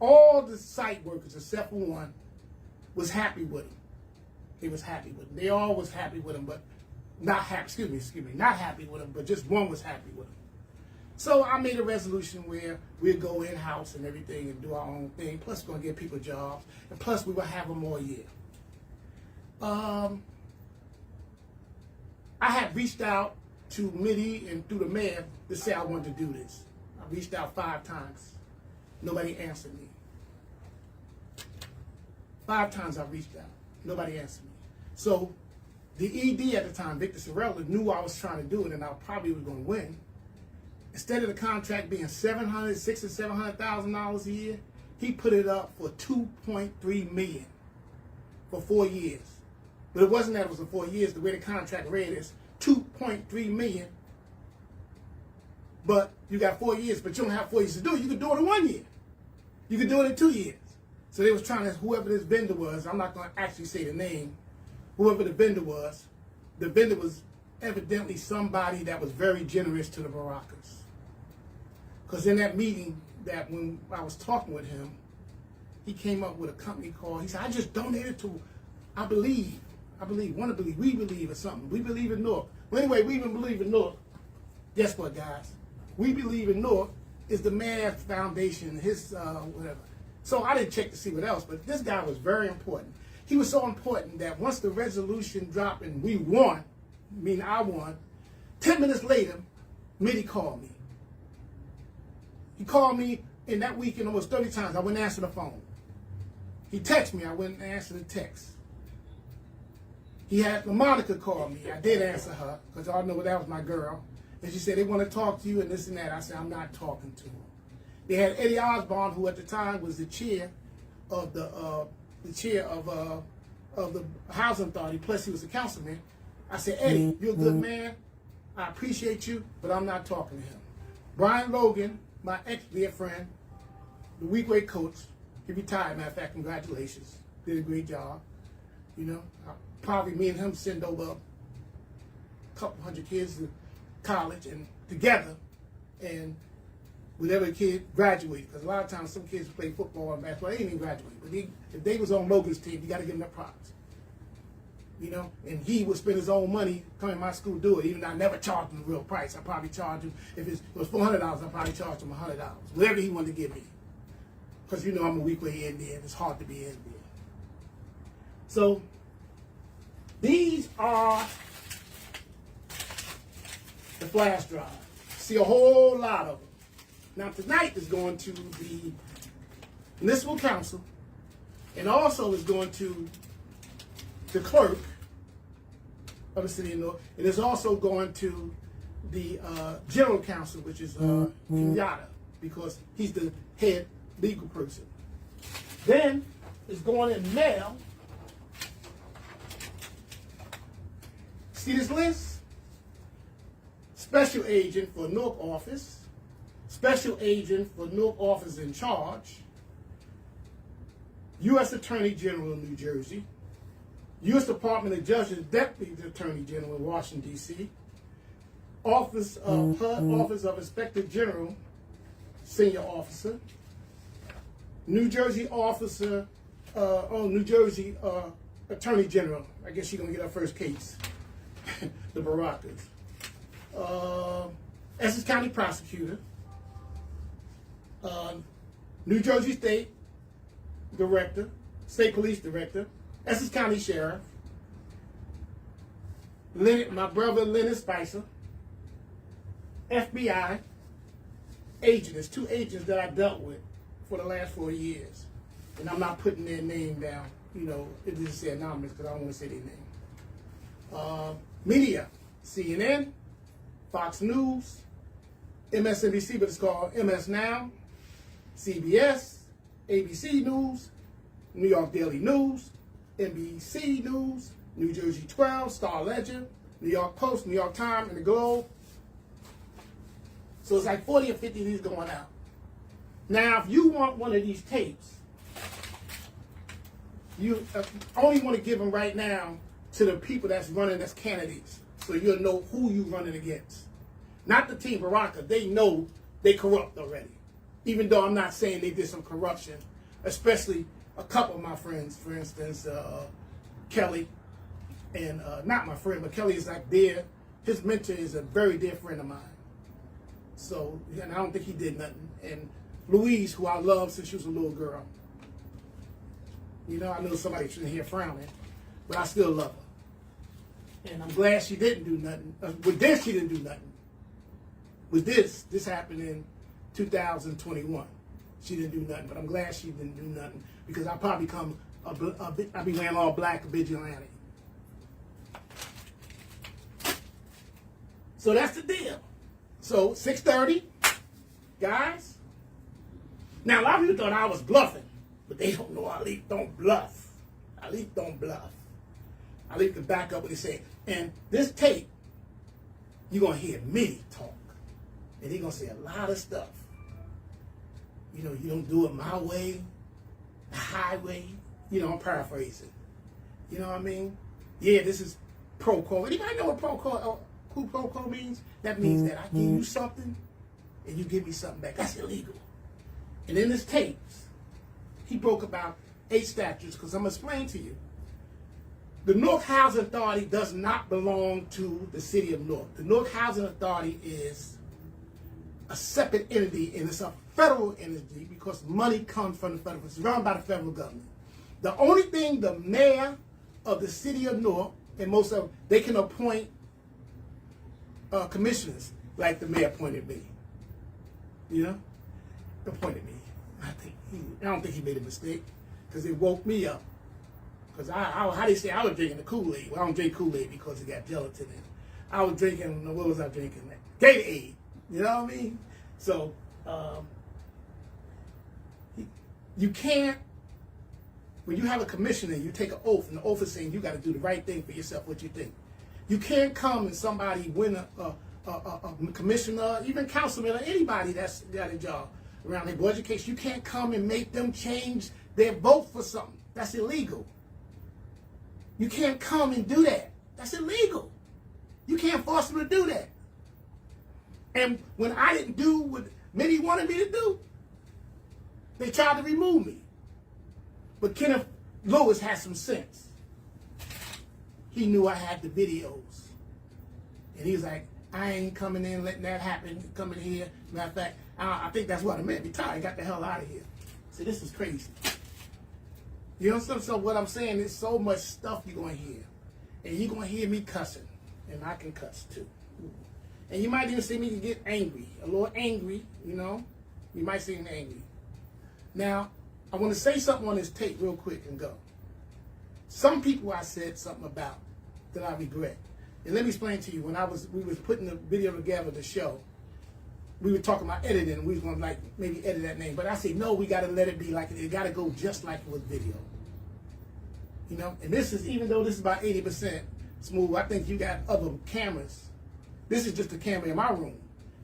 all the site workers except for one was happy with him. They was happy with him. They all was happy with him, but not happy, not happy with him, but just one was happy with him. So I made a resolution where we'd go in-house and everything and do our own thing. Plus, we're going to give people jobs. And plus, we will have them all year. I had reached out to Mitty and through the mayor to say I wanted to do this. I reached out 5 times. Nobody answered me. 5 times I reached out. Nobody answered me. So the ED at the time, Victor Sorella, knew I was trying to do it and I probably was going to win. Instead of the contract being $600,000 and $700,000 a year, he put it up for $2.3 million for 4 years. But it wasn't that it was for 4 years. The way the contract read is $2.3 million. But you got 4 years, but you don't have 4 years to do it. You can do it in 1 year. You can do it in 2 years. So they was trying to, whoever this vendor was, I'm not going to actually say the name, whoever the vendor was evidently somebody that was very generous to the Barakas. Because in that meeting, that when I was talking with him, he came up with a company called, he said, I just donated to, we believe or something. We believe in Newark. Well, anyway, we even believe in Newark. Guess what, guys? We believe in Newark is the Mayor's Foundation, his whatever. So I didn't check to see what else, but this guy was very important. He was so important that once the resolution dropped and we won, meaning I won, 10 minutes later, Mitty called me. He called me in that weekend almost 30 times. I wouldn't answer the phone. He texted me. I wouldn't answer the text. He had LaMonica call me. I did answer her because y'all know that was my girl. And she said, they want to talk to you and this and that. I said, I'm not talking to them. They had Eddie Osborne, who at the time was the chair of the housing authority, plus he was a councilman. I said, Eddie, you're a good man. I appreciate you, but I'm not talking to him. Brian Logan, my ex-dear friend, the weekday coach, he retired, matter of fact, congratulations. Did a great job. You know, probably me and him send over a couple hundred kids to college and together, and whatever kid graduated, because a lot of times some kids play football and basketball, they didn't even graduate. But if they was on Logan's team, you got to give them their props. You know, and he would spend his own money coming to my school to do it. Even though I never charged him the real price. I probably charged him, if it was $400, I probably charged him $100. Whatever he wanted to give me. Because you know I'm a weekly Indian. It's hard to be Indian. So, these are the flash drive. See a whole lot of them. Now tonight is going to the municipal council, and also is going to the clerk of the city of Newark. It is also going to the general counsel, which is Kenyatta, because he's the head legal person. Then it's going in mail. See this list? Special agent for Newark office, special agent for Newark office in charge, U.S. Attorney General of New Jersey, U.S. Department of Justice Deputy Attorney General in Washington, D.C., Office of HUD, Office of Inspector General, Senior Officer, New Jersey Officer, New Jersey Attorney General. I guess she's going to get her first case, the Barakas. Essex County Prosecutor, New Jersey State Director, State Police Director, Essex County Sheriff, my brother Leonard Spicer, FBI agent. There's 2 agents that I dealt with for the last 4 years. And I'm not putting their name down. You know, it doesn't say anonymous because I don't want to say their name. Media, CNN, Fox News, MSNBC, but it's called MS Now, CBS, ABC News, New York Daily News, NBC News, New Jersey 12, Star Ledger, New York Post, New York Times, and the Globe. So it's like 40 or 50 of these going out. Now, if you want one of these tapes, you only want to give them right now to the people that's running as candidates, so you'll know who you're running against. Not the Team Baraka. They know they corrupt already. Even though I'm not saying they did some corruption, especially a couple of my friends, for instance, Kelly, and not my friend, but Kelly is like his mentor is a very dear friend of mine. So, and I don't think he did nothing. And Louise, who I love since she was a little girl. You know, I know somebody shouldn't hear frowning, but I still love her. And I'm glad she didn't do nothing. With this, she didn't do nothing. With this happened in 2021. She didn't do nothing, but I'm glad she didn't do nothing because I'll probably become I'll be wearing all black vigilante. So that's the deal. So 6:30, guys. Now a lot of people thought I was bluffing, but they don't know Ali don't bluff. Ali don't bluff. Ali can back up what he said. And this tape, you're gonna hear me talk, and he's gonna say a lot of stuff. You know, you don't do it my way, the highway. You know, I'm paraphrasing. You know what I mean? Yeah, this is pro quo. Anybody know what pro quo means? That means that I give you something and you give me something back. That's illegal. And in his tapes, he broke about 8 statutes, because I'm going to explain to you. The Newark Housing Authority does not belong to the city of Newark. The Newark Housing Authority is a separate entity, and it's a federal energy because money comes from the federal. It's run by the federal government. The only thing the mayor of the city of Newark, and most of them, they can appoint commissioners like the mayor appointed me. You know, appointed me. I don't think he made a mistake because it woke me up. Because how they say I was drinking the Kool-Aid. Well, I don't drink Kool-Aid because it got gelatin in it. I was drinking, what was I drinking? Gatorade. You know what I mean? So, you can't, when you have a commissioner, you take an oath, and the oath is saying you got to do the right thing for yourself, what you think. You can't come and somebody win a commissioner, even councilman, or anybody that's got a job around their board education. You can't come and make them change their vote for something. That's illegal. You can't come and do that. That's illegal. You can't force them to do that. And when I didn't do what many wanted me to do, they tried to remove me. But Kenneth Lewis had some sense. He knew I had the videos. And he was like, I ain't coming in letting that happen, coming here. Matter of fact, I think that's what I meant. Retired, got the hell out of here. See, this is crazy. You know, so what I'm saying is so much stuff you're going to hear. And you're going to hear me cussing. And I can cuss too. And you might even see me get angry. A little angry, you know. You might see me angry. Now, I want to say something on this tape real quick and go. Some people I said something about that I regret. And let me explain to you, when we was putting the video together, the show, we were talking about editing, and we was going to like maybe edit that name. But I said, no, we got to let it be like it got to go just like it was video. You know, and this is, even though this is about 80% smooth, I think you got other cameras. This is just the camera in my room.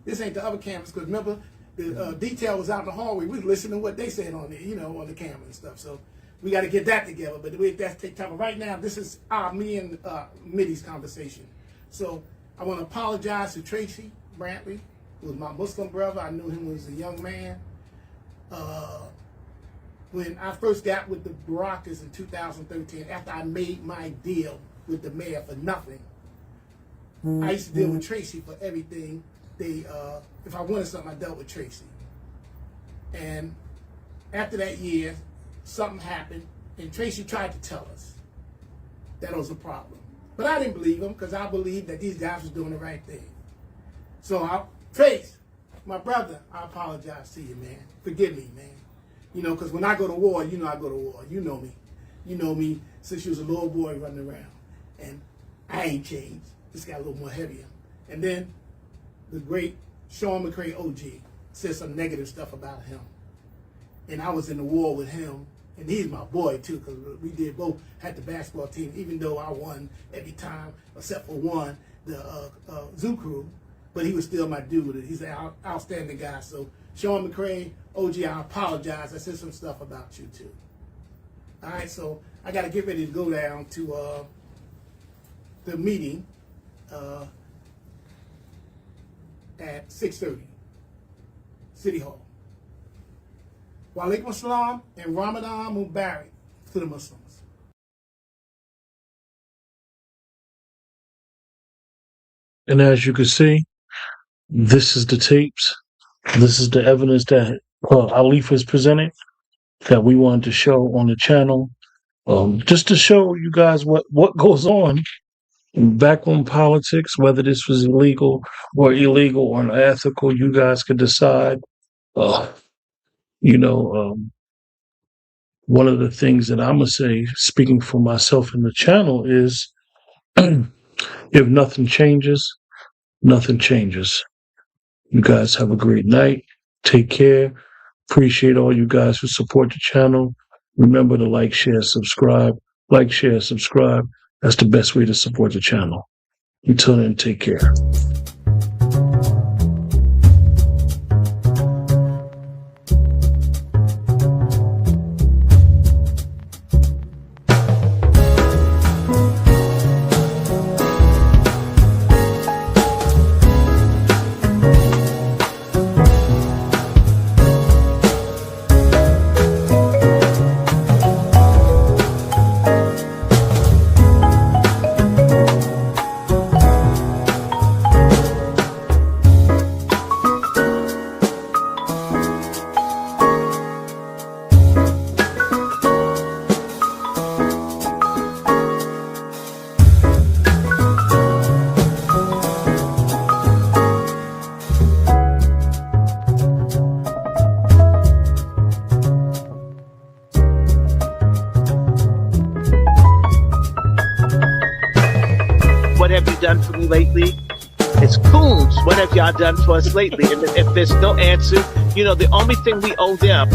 This ain't the other cameras, because remember, the detail was out in the hallway. We was listening to what they said on there, you know, on the camera and stuff. So we got to get that together. But that's take time. But right now, this is me and Mitty's conversation. So I want to apologize to Tracy Brantley, who was my Muslim brother. I knew him when he was a young man. When I first got with the Barackers in 2013, after I made my deal with the mayor for nothing, I used to deal with Tracy for everything. If I wanted something, I dealt with Tracy. And after that year, something happened, and Tracy tried to tell us that was a problem. But I didn't believe him, because I believed that these guys was doing the right thing. So, Trace, my brother, I apologize to you, man. Forgive me, man. You know, because when I go to war, you know I go to war. You know me. You know me since you was a little boy running around. And I ain't changed. Just got a little more heavier. And then the great Sean McCray OG said some negative stuff about him. And I was in the war with him. And he's my boy, too, because we did both had the basketball team, even though I won every time, except for one, the Zoo Crew. But he was still my dude. He's an outstanding guy. So, Sean McCray, OG, I apologize. I said some stuff about you, too. All right, so I got to get ready to go down to the meeting at 6:30, City Hall. Wa alaikum assalam and Ramadan Mubarak to the Muslims. And as you can see, this is the tapes. This is the evidence that Alif has presented that we wanted to show on the channel, just to show you guys what goes on back on politics, whether this was illegal or unethical. You guys could decide. One of the things that I'm going to say, speaking for myself and the channel, is if nothing changes, nothing changes. You guys have a great night. Take care. Appreciate all you guys who support the channel. Remember to like, share, subscribe. Like, share, subscribe. That's the best way to support the channel. Until then, take care. It's coons. What have y'all done for us lately? And if there's no answer, the only thing we owe them